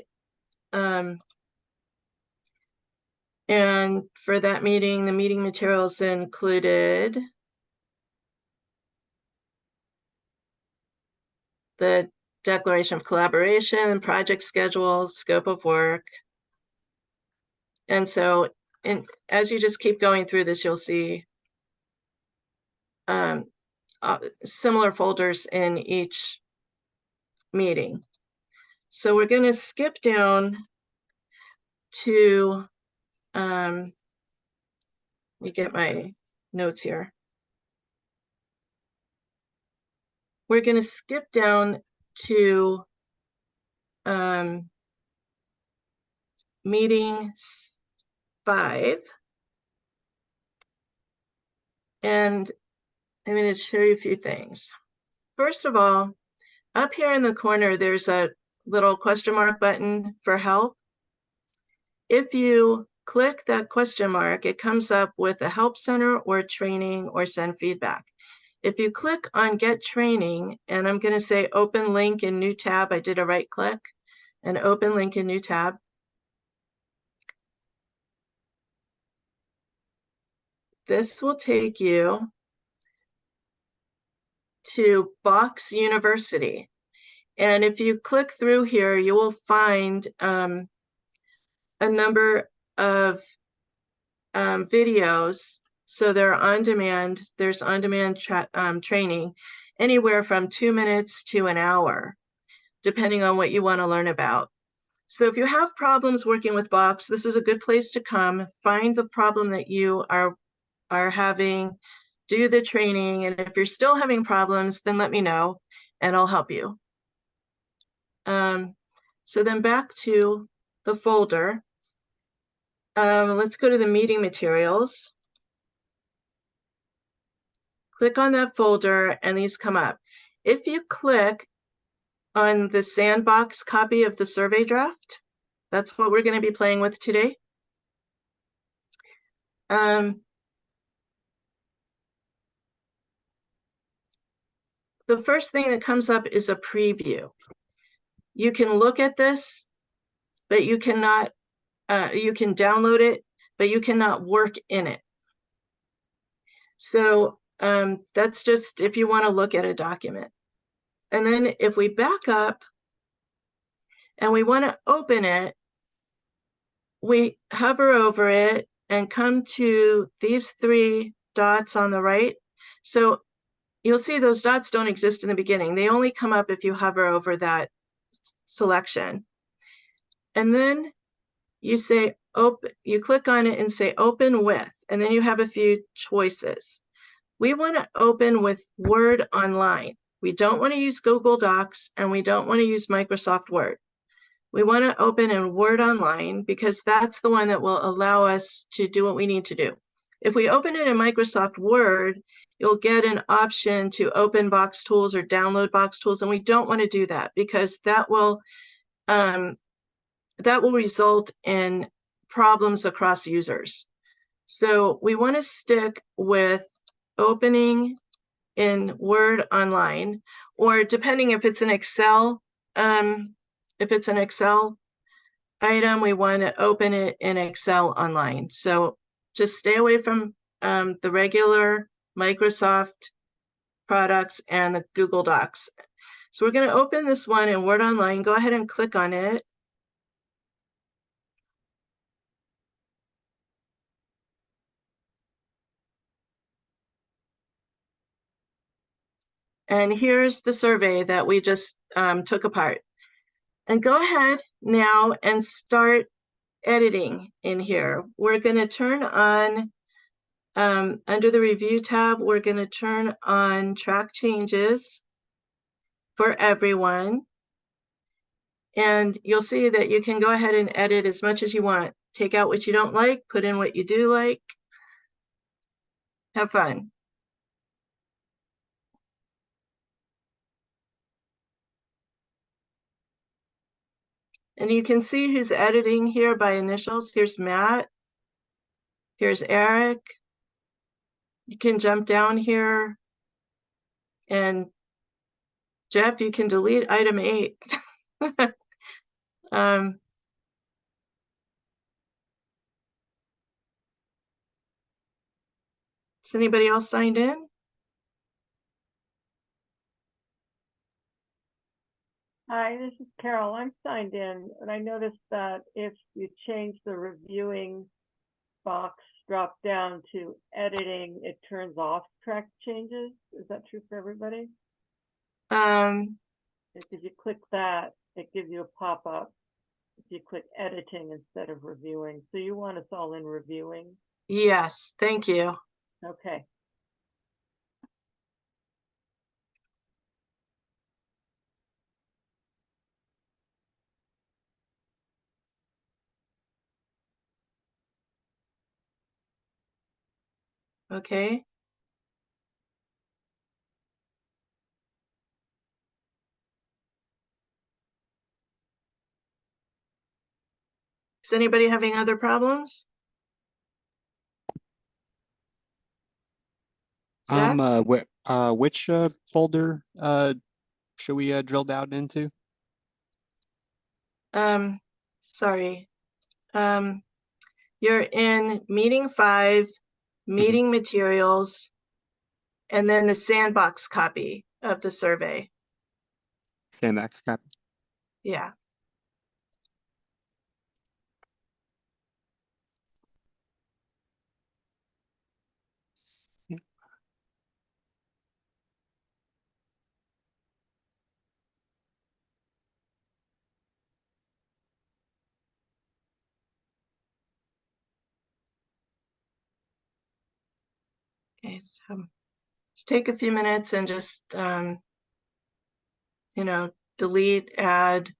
And for that meeting, the meeting materials included the declaration of collaboration, project schedule, scope of work. And so, as you just keep going through this, you'll see similar folders in each meeting. So we're going to skip down to, let me get my notes here. We're going to skip down to meeting 5. And I'm going to show you a few things. First of all, up here in the corner, there's a little question mark button for help. If you click that question mark, it comes up with a help center or training or send feedback. If you click on get training, and I'm going to say open link in new tab, I did a right click and open link in new tab. This will take you to Box University. And if you click through here, you will find a number of videos. So they're on demand. There's on-demand training, anywhere from 2 minutes to an hour, depending on what you want to learn about. So if you have problems working with Box, this is a good place to come. Find the problem that you are having, do the training, and if you're still having problems, then let me know and I'll help you. So then back to the folder. Let's go to the meeting materials. Click on that folder and these come up. If you click on the sandbox copy of the survey draft, that's what we're going to be playing with today. The first thing that comes up is a preview. You can look at this, but you cannot, you can download it, but you cannot work in it. So that's just if you want to look at a document. And then if we back up and we want to open it, we hover over it and come to these 3 dots on the right. So you'll see those dots don't exist in the beginning. They only come up if you hover over that selection. And then you say open, you click on it and say open with, and then you have a few choices. We want to open with Word Online. We don't want to use Google Docs, and we don't want to use Microsoft Word. We want to open in Word Online because that's the one that will allow us to do what we need to do. If we open it in Microsoft Word, you'll get an option to open Box Tools or download Box Tools, and we don't want to do that because that will result in problems across users. So we want to stick with opening in Word Online, or depending if it's an Excel, item, we want to open it in Excel Online. So just stay away from the regular Microsoft products and the Google Docs. So we're going to open this one in Word Online. Go ahead and click on it. And here's the survey that we just took apart. And go ahead now and start editing in here. We're going to turn on, under the review tab, we're going to turn on track changes for everyone. And you'll see that you can go ahead and edit as much as you want. Take out what you don't like, put in what you do like. Have fun. And you can see who's editing here by initials. Here's Matt. Here's Eric. You can jump down here. And Jeff, you can delete item 8. Is anybody else signed in? Hi, this is Carol. I'm signed in, and I noticed that if you change the reviewing box drop down to editing, it turns off track changes. Is that true for everybody? If you click that, it gives you a pop-up. If you click editing instead of reviewing. So you want us all in reviewing? Yes, thank you. Okay. Okay. Is anybody having other problems? Zach? Which folder should we drill down into? Sorry. You're in meeting 5, meeting materials, and then the sandbox copy of the survey. Sandbox copy. Yeah. Okay, so just take a few minutes and just, delete, add,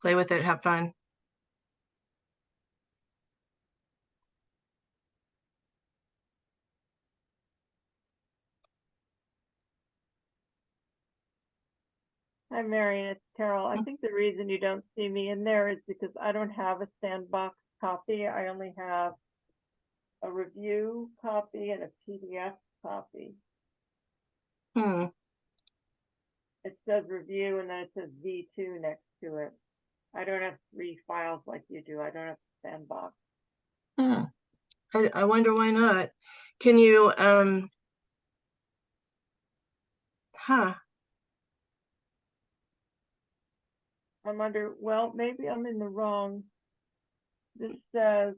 play with it, have fun. Hi, Marion, it's Carol. I think the reason you don't see me in there is because I don't have a sandbox copy. I only have a review copy and a PDF copy. It says review and then it says V2 next to it. I don't have 3 files like you do. I don't have sandbox. I wonder why not. Can you, I'm under, well, maybe I'm in the wrong. This says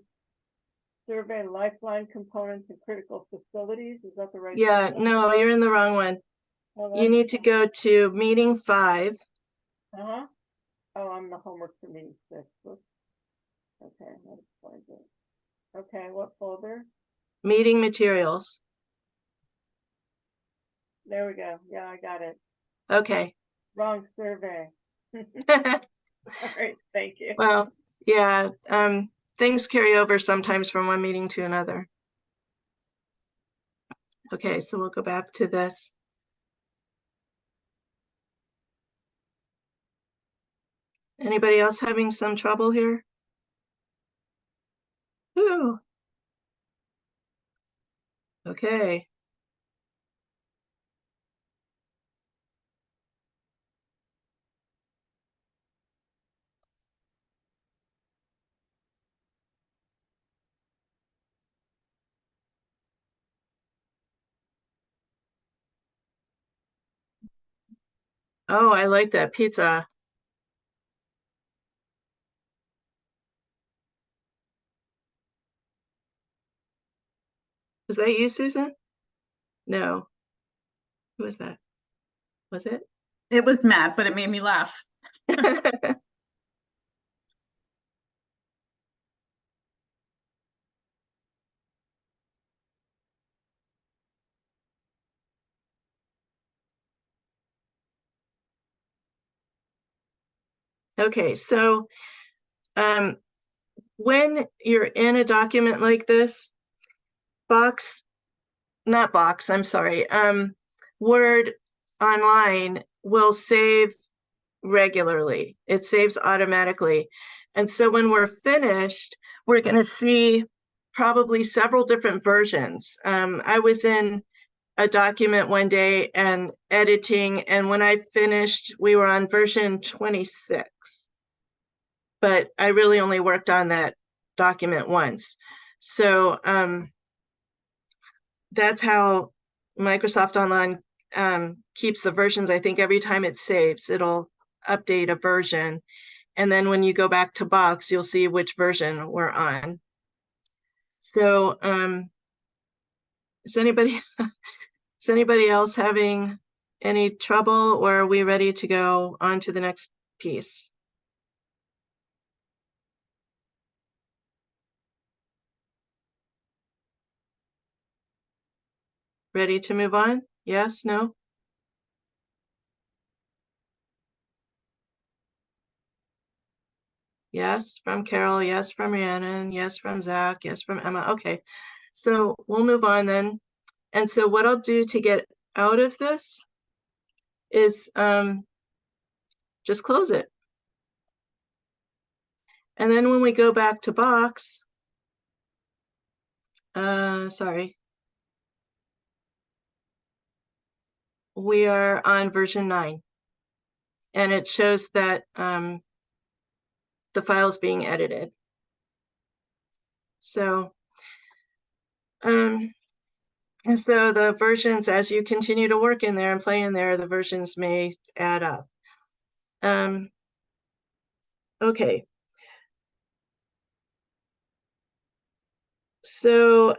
survey lifeline components and critical facilities. Is that the right? Yeah, no, you're in the wrong one. Oh, You need to go to meeting 5. Uh-huh. Oh, I'm the homework for meeting 6. Whoops. Okay, let's find it. Okay, what folder? Meeting materials. There we go. Yeah, I got it. Okay. Wrong survey. All right, thank you. Well, yeah, things carry over sometimes from one meeting to another. Okay, so we'll go back to this. Anybody else having some trouble here? Ooh. Okay. Oh, I like that pizza. Was that you, Susan? No. Who was that? Was it? It was Matt, but it made me laugh. Okay, so when you're in a document like this, Word online will save regularly. It saves automatically. And so when we're finished, we're going to see probably several different versions. I was in a document one day and editing, and when I finished, we were on version 26. But I really only worked on that document once. So that's how Microsoft Online keeps the versions. I think every time it saves, it'll update a version. And then when you go back to Box, you'll see which version we're on. So is anybody else having any trouble, or are we ready to go on to the next piece? Ready to move on? Yes, no? Yes, from Carol, yes, from Rhiannon, yes, from Zach, yes, from Emma. Okay, so we'll move on then. And so what I'll do to get out of this is just close it. And then when we go back to Box, sorry, we are on version 9. And it shows that the file's being edited. So, and so the versions, as you continue to work in there and play in there, the versions may add up. Okay. So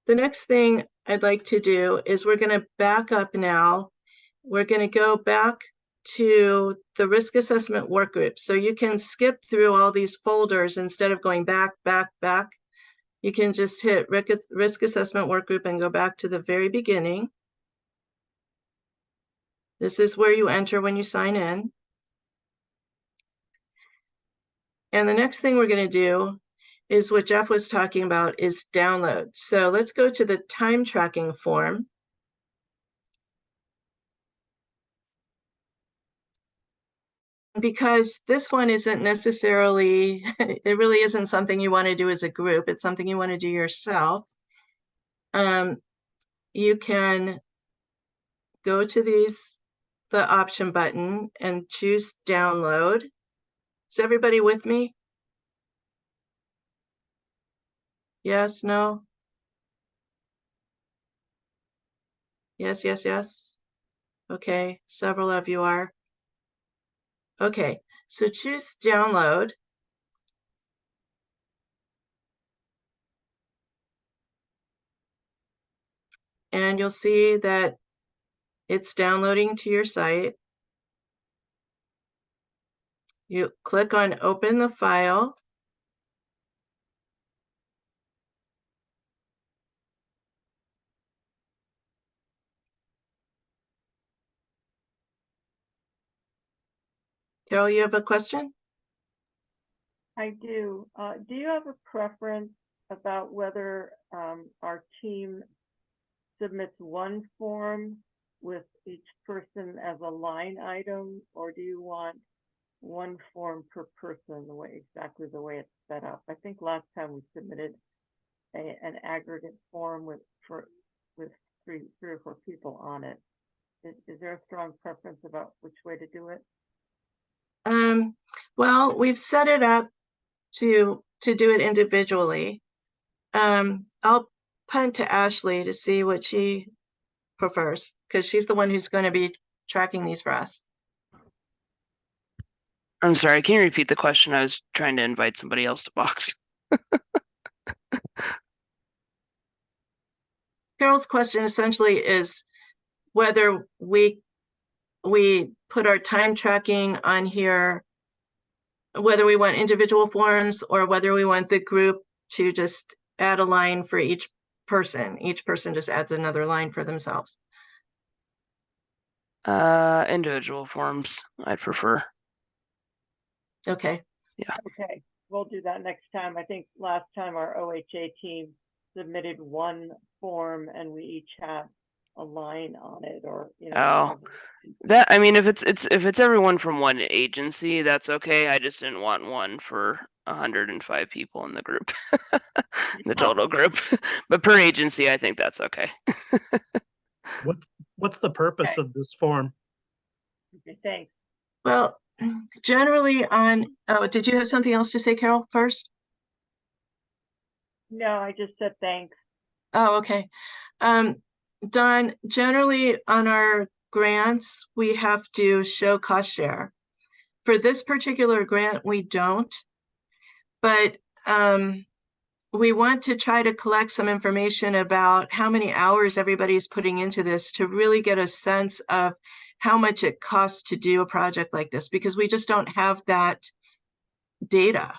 the next thing I'd like to do is we're going to back up now. We're going to go back to the risk assessment workgroup. So you can skip through all these folders instead of going back. You can just hit risk assessment workgroup and go back to the very beginning. This is where you enter when you sign in. And the next thing we're going to do is what Jeff was talking about, is download. So let's go to the time tracking form. Because this one isn't necessarily, it really isn't something you want to do as a group. It's something you want to do yourself. You can go to the option button and choose download. Is everybody with me? Yes, no? Yes, yes, yes. Okay, several of you are. Okay, so choose download. And you'll see that it's downloading to your site. You click on open the file. Carol, you have a question? I do. Do you have a preference about whether our team submits one form with each person as a line item, or do you want one form per person, exactly the way it's set up? I think last time we submitted an aggregate form with three or four people on it. Is there a strong preference about which way to do it? Well, we've set it up to do it individually. I'll punt to Ashley to see what she prefers, because she's the one who's going to be tracking these for us. I'm sorry, can you repeat the question? I was trying to invite somebody else to box. Carol's question essentially is whether we put our time tracking on here, whether we want individual forms or whether we want the group to just add a line for each person. Each person just adds another line for themselves. Individual forms, I'd prefer. Okay. Yeah. Okay, we'll do that next time. I think last time our OHA team submitted one form and we each had a line on it, or Oh, that, I mean, if it's everyone from one agency, that's okay. I just didn't want one for 105 people in the group, the total group. But per agency, I think that's okay. What's the purpose of this form? Okay, thanks. Well, generally oh, did you have something else to say, Carol, first? No, I just said thanks. Oh, okay. Don, generally on our grants, we have to show cost share. For this particular grant, we don't, but we want to try to collect some information about how many hours everybody's putting into this to really get a sense of how much it costs to do a project like this, because we just don't have that data.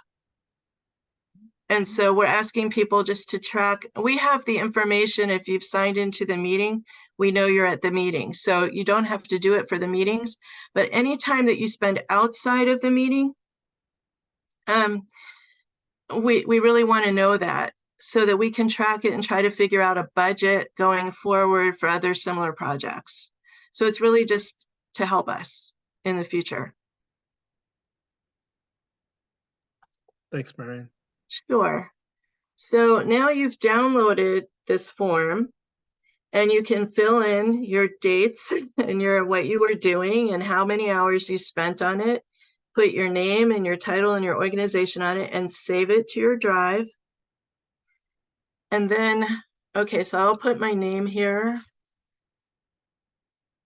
And so we're asking people just to track. We have the information. If you've signed into the meeting, we know you're at the meeting. So you don't have to do it for the meetings, but any time that you spend outside of the meeting, we really want to know that so that we can track it and try to figure out a budget going forward for other similar projects. So it's really just to help us in the future. Thanks, Marion. Sure. So now you've downloaded this form and you can fill in your dates and what you were doing and how many hours you spent on it. Put your name and your title and your organization on it and save it to your drive. And then, okay, so I'll put my name here.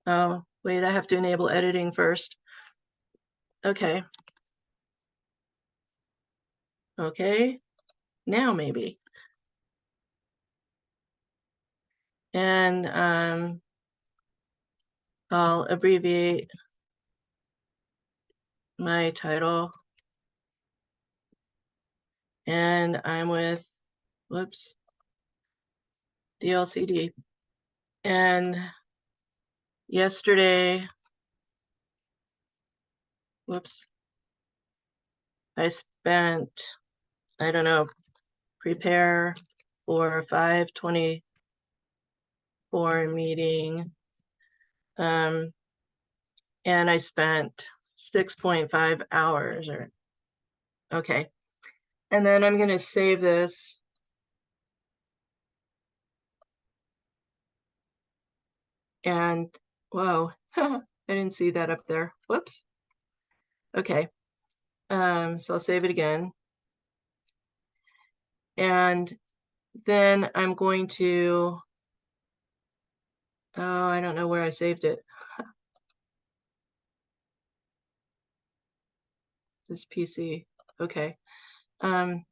Oh, wait, I have to enable editing first. Okay. Okay, now maybe. And I'll abbreviate my title. And I'm with, whoops, DLCD. And yesterday, whoops, I spent, I don't know, prepare for 5/24 meeting. And I spent 6.5 hours okay. And then I'm going to save this. And whoa, I didn't see that up there. Whoops. Okay. So I'll save it again. And then I'm going to, oh, I don't know where I saved it. this PC. Okay. So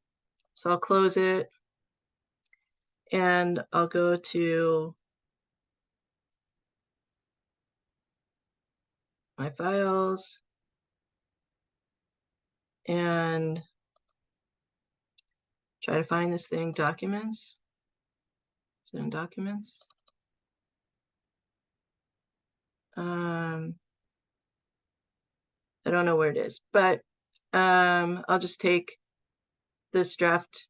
I'll close it and I'll go to my files and try to find this thing, documents. Is it in documents? I don't know where it is, but I'll just take this draft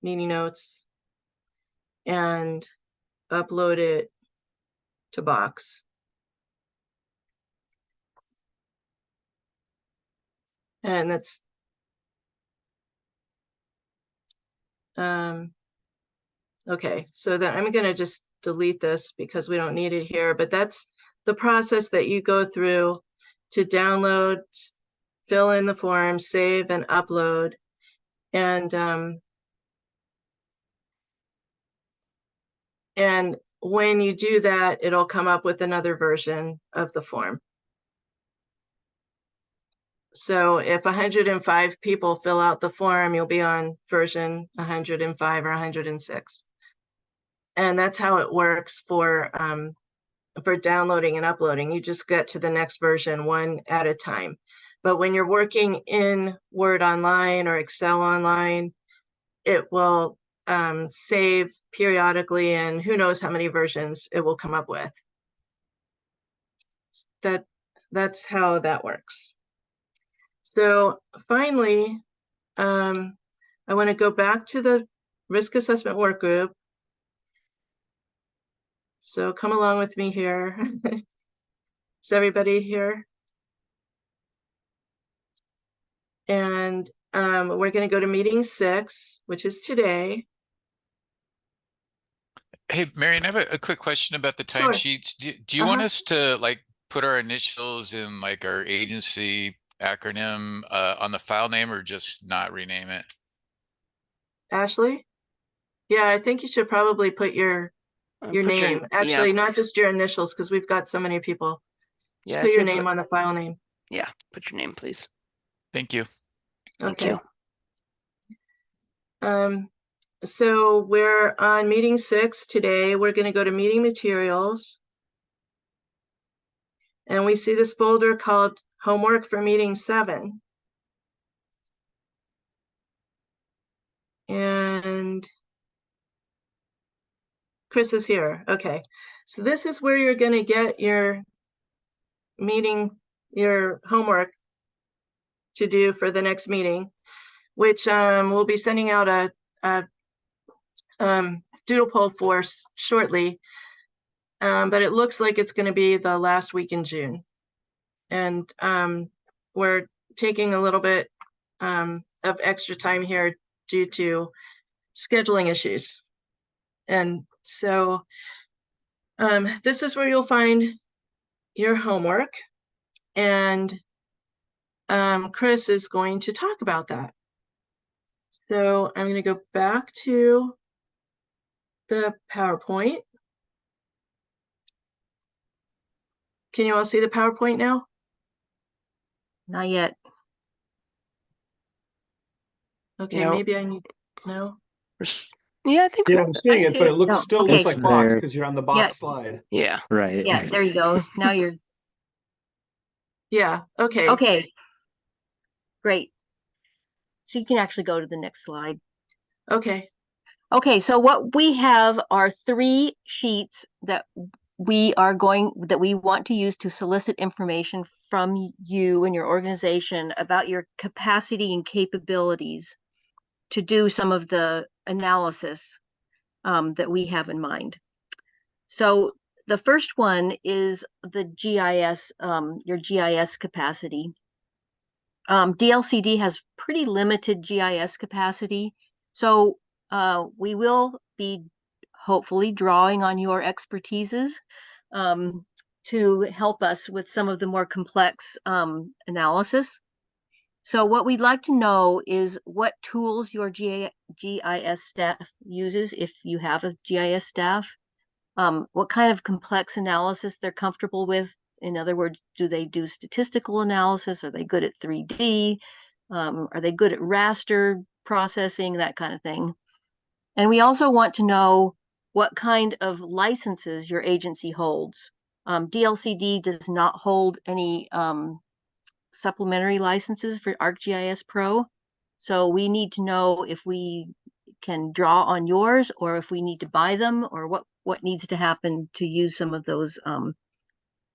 meeting notes and upload it to Box. And that's okay, so then I'm going to just delete this because we don't need it here, but that's the process that you go through to download, fill in the form, save and upload. And when you do that, it'll come up with another version of the form. So if 105 people fill out the form, you'll be on version 105 or 106. And that's how it works for downloading and uploading. You just get to the next version one at a time. But when you're working in Word Online or Excel Online, it will save periodically, and who knows how many versions it will come up with. That's how that works. So finally, I want to go back to the risk assessment work group. So come along with me here. Is everybody here? And we're going to go to meeting 6, which is today. Hey, Marion, I have a quick question about the Sure. timesheets. Do you want us to like put our initials in like our agency acronym on the file name, or just not rename it? Ashley? Yeah, I think you should probably put your name. Actually, not just your initials, because we've got so many people. Just Yeah, put I'd your say name on the file name. Yeah, put your name, please. Thank you. Thank Okay. you. So we're on meeting 6 today. We're going to go to meeting materials. And we see this folder called homework for meeting 7. And Chris is here. Okay. So this is where you're going to get your homework to do for the next meeting, which we'll be sending out a doodle poll for shortly. But it looks like it's going to be the last week in June. And we're taking a little bit of extra time here due to scheduling issues. And so this is where you'll find your homework. And Chris is going to talk about that. So I'm going to go back to the PowerPoint. Can you all see the PowerPoint now? Not yet. Okay, No. maybe I need, no? Yeah, I think Yeah, I'm seeing it, but it looks No, still okay. looks like box There. because you're on the box Yeah. slide. Yeah. Right. Yeah, there you go. Now you're Yeah, okay. okay. Great. So you can actually go to the next slide. Okay, Okay, so what we have are 3 sheets that we want to use to solicit information from you and your organization about your capacity and capabilities to do some of the analysis that we have in mind. So the first one is the GIS, your GIS capacity. DLCD has pretty limited GIS capacity, so we will be hopefully drawing on your expertises to help us with some of the more complex analysis. So what we'd like to know is what tools your GIS staff uses, if you have a GIS staff, what kind of complex analysis they're comfortable with. In other words, do they do statistical analysis? Are they good at 3D? Are they good at raster processing, that kind of thing? And we also want to know what kind of licenses your agency holds. DLCD does not hold any supplementary licenses for ArcGIS Pro. So we need to know if we can draw on yours or if we need to buy them, or what needs to happen to use some of those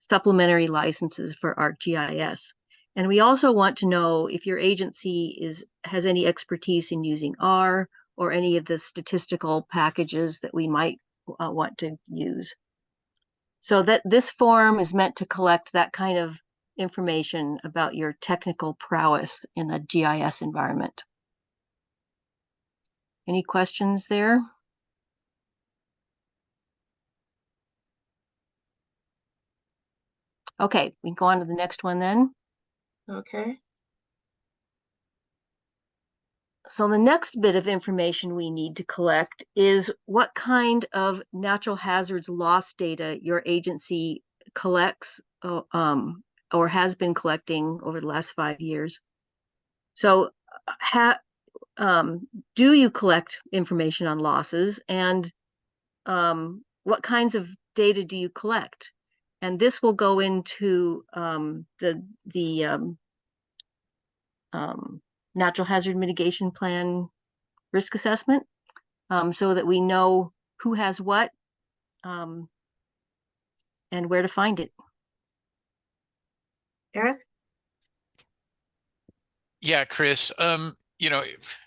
supplementary licenses for ArcGIS. And we also want to know if your agency has any expertise in using R or any of the statistical packages that we might want to use. So that this form is meant to collect that kind of information about your technical prowess in a GIS environment. Any questions there? Okay, we can go on to the next one then. Okay. So the next bit of information we need to collect is what kind of natural hazards loss data your agency collects or has been collecting over the last 5 years. So do you collect information on losses, and what kinds of data do you collect? And this will go into the Natural Hazard Mitigation Plan risk assessment, so that we know who has what and where to find it. Eric? Yeah, Chris, you know,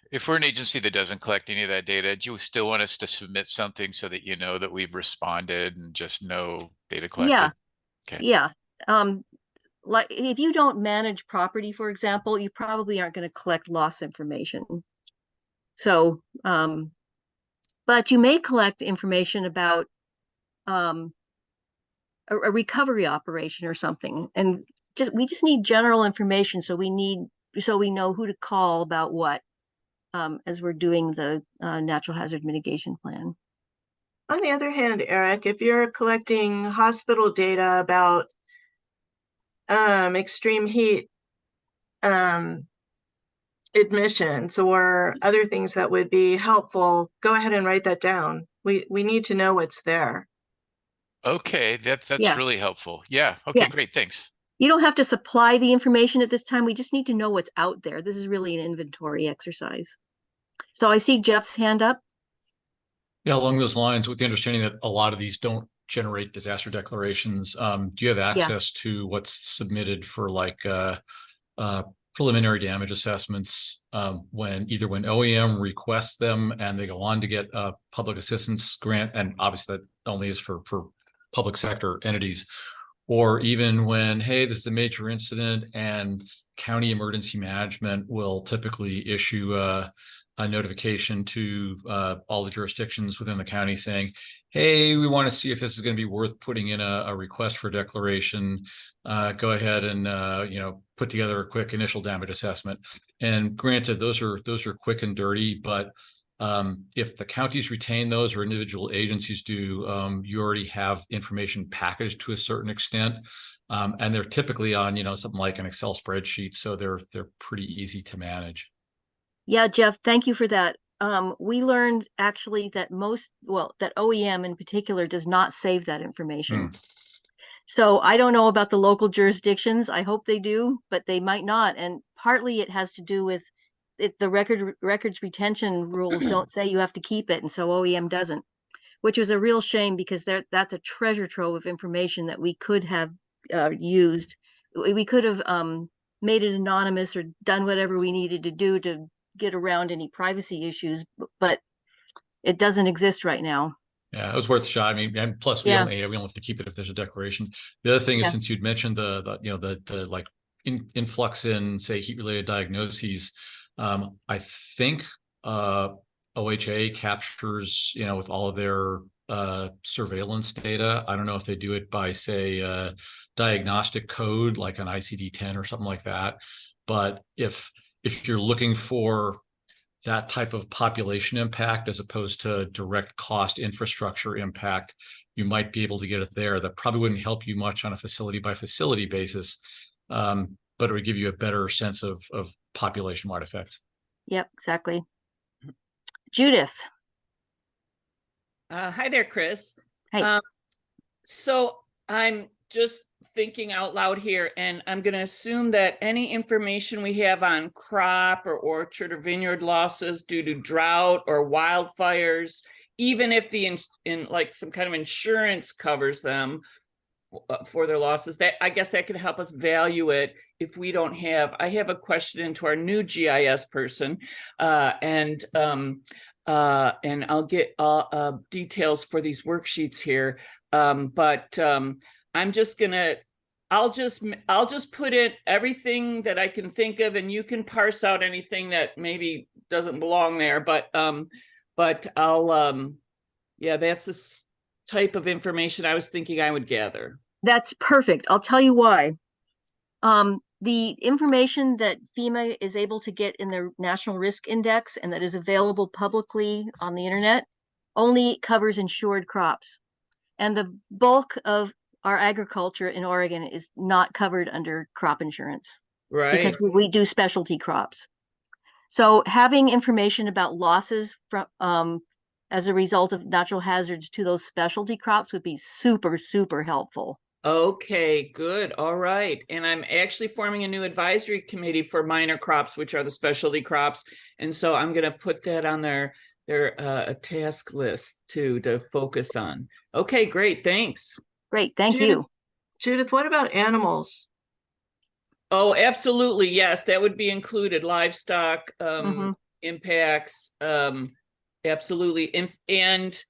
if we're an agency that doesn't collect any of that data, do you still want us to submit something so that you know that we've responded and just no data collected? Yeah. Okay. Yeah. Like if you don't manage property, for example, you probably aren't going to collect loss information. So, but you may collect information about a recovery operation or something, and we just need general information, so we know who to call about what as we're doing the natural hazard mitigation plan. On the other hand, Eric, if you're collecting hospital data about extreme heat admissions or other things that would be helpful, go ahead and write that down. We need to know what's there. Okay, that's Yeah. really helpful. Yeah. Okay, Yeah. great. Thanks. You don't have to supply the information at this time. We just need to know what's out there. This is really an inventory exercise. So I see Jeff's hand up. Yeah, along those lines, with the understanding that a lot of these don't generate disaster declarations, do you have access to what's submitted for like preliminary damage assessments when OEM requests them and they go on to get a public assistance grant, and obviously that only is for public sector entities, or even when, hey, this is a major incident and county emergency management will typically issue a notification to all the jurisdictions within the county saying, hey, we want to see if this is going to be worth putting in a request for declaration. Go ahead and put together a quick initial damage assessment. And granted, those are quick and dirty, but if the counties retain those or individual agencies do, you already have information packaged to a certain extent. And they're typically on, something like an Excel spreadsheet. So they're pretty easy to manage. Yeah, Jeff, thank you for that. We learned actually that that OEM in particular does not save that information. So I don't know about the local jurisdictions. I hope they do, but they might not. And partly it has to do with the records retention rules don't say you have to keep it. And so OEM doesn't, which was a real shame because that's a treasure trove of information that we could have used. We could have made it anonymous or done whatever we needed to do to get around any privacy issues, but it doesn't exist right now. Yeah, it was worth a shot. I mean, and plus we only have to keep it if there's a declaration. The other thing is, since you'd mentioned the like influx in, say, heat related diagnoses, I think OHA captures, with all of their surveillance data. I don't know if they do it by, say, diagnostic code like an ICD-10 or something like that. But if you're looking for that type of population impact as opposed to direct cost infrastructure impact, you might be able to get it there. That probably wouldn't help you much on a facility by facility basis. but it would give you a better sense of population-wide effects. Yep, exactly. Judith. Hi there, Chris. Hey. So I'm just thinking out loud here, and I'm going to assume that any information we have on crop or orchard or vineyard losses due to drought or wildfires, even if the in like some kind of insurance covers them for their losses, that I guess that could help us value it if we don't have. I have a question into our new GIS person, and I'll get details for these worksheets here. But I'm just gonna, I'll just put in everything that I can think of, and you can parse out anything that maybe doesn't belong there. But I'll yeah, that's the type of information I was thinking I would gather. That's perfect. I'll tell you why. The information that FEMA is able to get in their National Risk Index and that is available publicly on the internet only covers insured crops. And the bulk of our agriculture in Oregon is not covered under crop insurance. Right. Because we do specialty crops. So having information about losses from as a result of natural hazards to those specialty crops would be super, super helpful. Okay, good. All right. And I'm actually forming a new advisory committee for minor crops, which are the specialty crops. And so I'm going to put that on their task list to focus on. Okay, great. Thanks. Great. Thank Judith, you. Judith, what about animals? Oh, absolutely. Yes, that would be included. Livestock impacts. Absolutely. And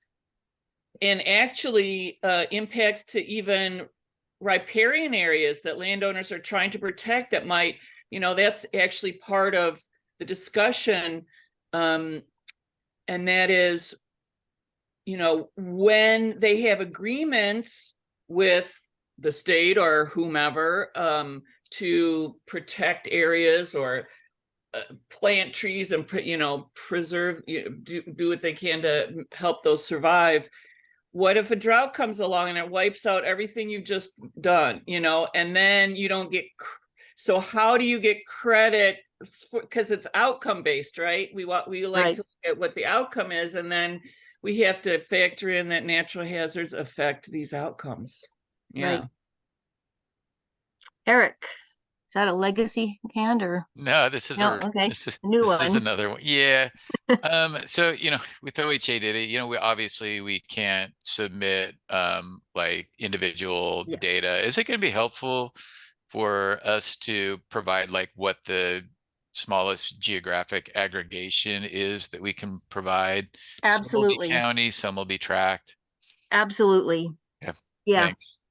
actually impacts to even riparian areas that landowners are trying to protect that might, that's actually part of the discussion. And that is, when they have agreements with the state or whomever to protect areas or plant trees and preserve, do what they can to help those survive. What if a drought comes along and it wipes out everything you've just done, and then you don't get, so how do you get credit? Because it's outcome based, right? We like Right. to look at what the outcome is, and then we have to factor in that natural hazards affect these outcomes. Yeah. Right. Eric, is that a legacy hand or? No, this is No, okay, new this is one. another one. Yeah. So, with OHA data, we can't submit like individual Yeah. data. Is it going to be helpful for us to provide like what the smallest geographic aggregation is that we can provide? Some will Absolutely. be county, some will be tracked. Absolutely. Yeah. Yeah. Thanks.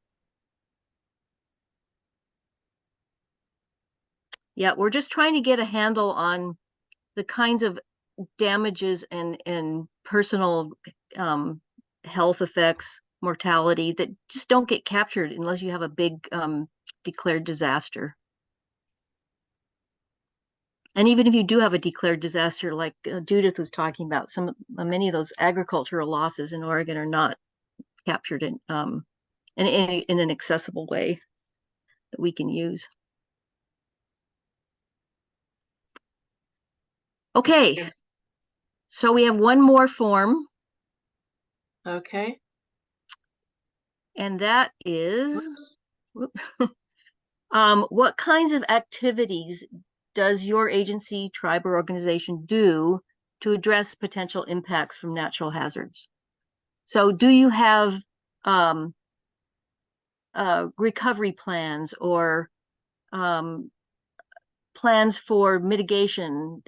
Yeah, we're just trying to get a handle on the kinds of damages and personal health effects, mortality that just don't get captured unless you have a big declared disaster. And even if you do have a declared disaster, like Judith was talking about, many of those agricultural losses in Oregon are not captured in an accessible way that we can use. Okay, so we have one more form, Okay. and that is, what kinds of activities does your agency, tribe, or organization do to address potential impacts from natural hazards? So do you have recovery plans or plans for mitigation,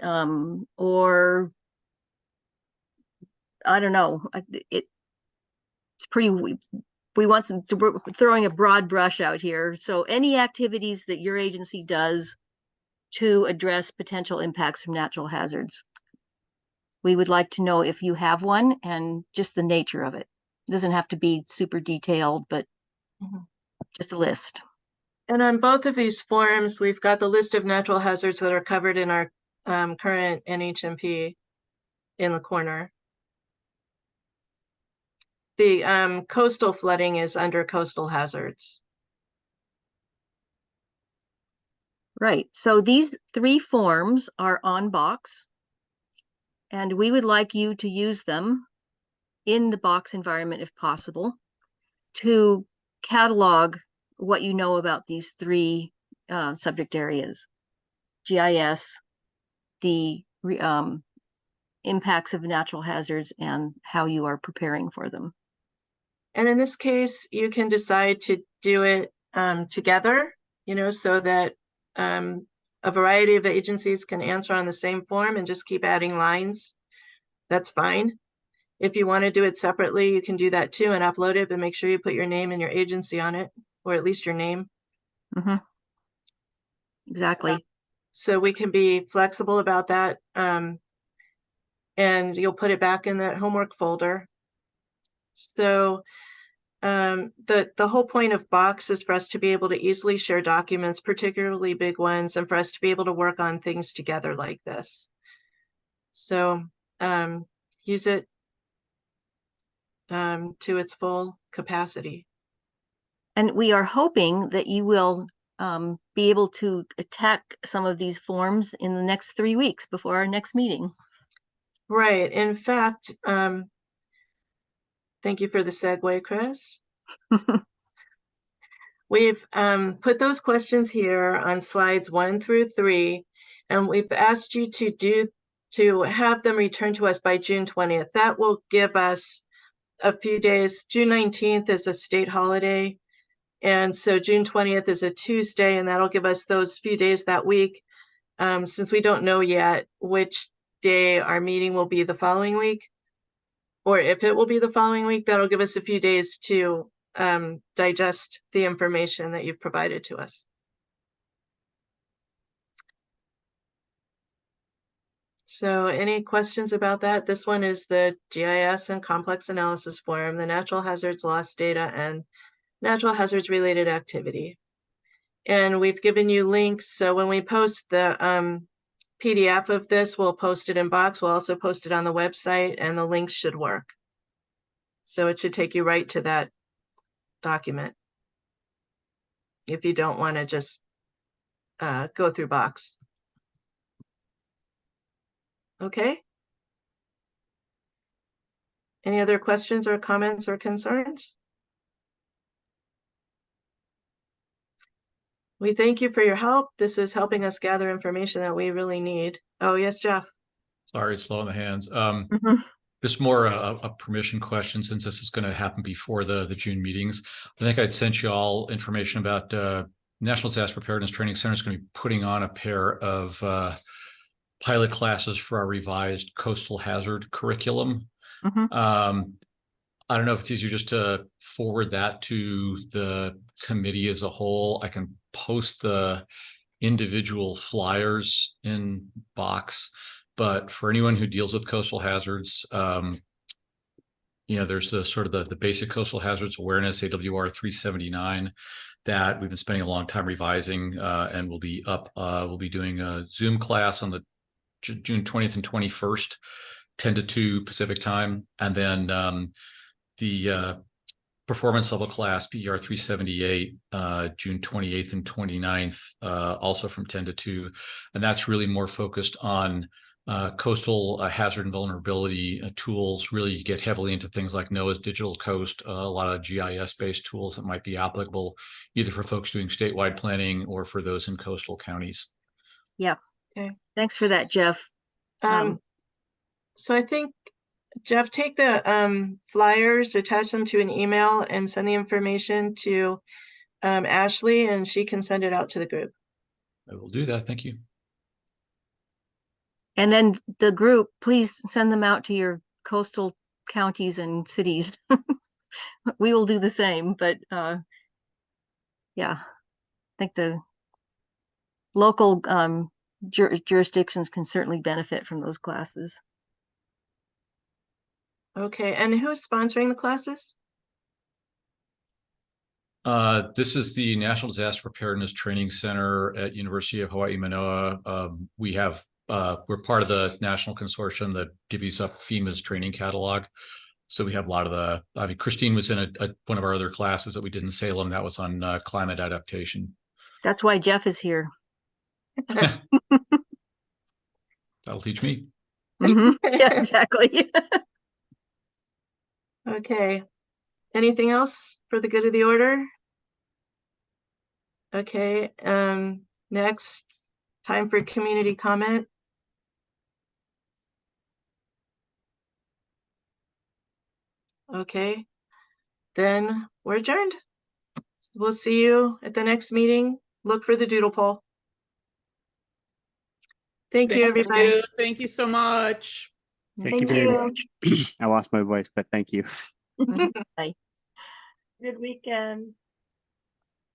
or I don't know. It's pretty. We want some. We're throwing a broad brush out here. So any activities that your agency does to address potential impacts from natural hazards, we would like to know if you have one and just the nature of it. It doesn't have to be super detailed, but just a list. And on both of these forms, we've got the list of natural hazards that are covered in our current NHMP in the corner. The coastal flooding is under coastal hazards. Right. So these 3 forms are on Box, and we would like you to use them in the Box environment if possible to catalog what you know about these 3 subject areas: GIS, the impacts of natural hazards, and how you are preparing for them. And in this case, you can decide to do it together, so that a variety of agencies can answer on the same form and just keep adding lines. That's fine. If you want to do it separately, you can do that too and upload it, but make sure you put your name and your agency on it, or at least your name. Exactly. So we can be flexible about that. And you'll put it back in that homework folder. So the whole point of Box is for us to be able to easily share documents, particularly big ones, and for us to be able to work on things together like this. So use it to its full capacity. And we are hoping that you will be able to attack some of these forms in the next 3 weeks before our next meeting. Right. In fact, thank you for the segue, Chris. We've put those questions here on slides 1 through 3, and we've asked you to have them returned to us by June 20th. That will give us a few days. June 19th is a state holiday, and so June 20th is a Tuesday, and that'll give us those few days that week. Since we don't know yet which day our meeting will be the following week, or if it will be the following week, that'll give us a few days to digest the information that you've provided to us. So any questions about that? This one is the GIS and complex analysis form, the natural hazards loss data, and natural hazards related activity. And we've given you links. So when we post the PDF of this, we'll post it in Box. We'll also post it on the website, and the links should work. So it should take you right to that document if you don't want to just go through Box. Okay. Any other questions or comments or concerns? We thank you for your help. This is helping us gather information that we really need. Oh, yes, Jeff. Sorry, slow in the hands. Just more a permission question, since this is going to happen before the June meetings. I think I'd sent you all information about National Disaster Preparedness Training Center is going to be putting on a pair of pilot classes for our revised coastal hazard curriculum. I don't know if it's easier just to forward that to the committee as a whole. I can post the individual flyers in Box, but for anyone who deals with coastal hazards, there's the sort of the basic coastal hazards awareness, AWR 379, that we've been spending a long time revising, and we'll be up. We'll be doing a Zoom class on the June 20th and 21st, 10 to 2 Pacific time, and then the performance level class, PER 378, June 28th and 29th, also from 10 to 2. And that's really more focused on coastal hazard and vulnerability tools. Really, you get heavily into things like NOAA's Digital Coast, a lot of GIS-based tools that might be applicable either for folks doing statewide planning or for those in coastal counties. Yeah. Okay. Thanks for that, Jeff. So I think, Jeff, take the flyers, attach them to an email, and send the information to Ashley, and she can send it out to the group. I will do that. Thank you. And then the group, please send them out to your coastal counties and cities. We will do the same, but yeah, I think the local jurisdictions can certainly benefit from those classes. Okay, and who's sponsoring the classes? This is the National Disaster Preparedness Training Center at University of Hawaii Manoa. We're part of the national consortium that divvies up FEMA's training catalog. So we have a lot of Christine was in one of our other classes that we did in Salem. That was on climate adaptation. That's why Jeff is here. That'll teach me. Mhm. Yeah, exactly. Okay. Anything else for the good of the order? Okay, next, time for community comment. Okay, then we're adjourned. We'll see you at the next meeting. Look for the doodle poll. Thank you, everybody. Thank you so much. Thank you very much. I lost my voice, but thank you. Bye. Good weekend.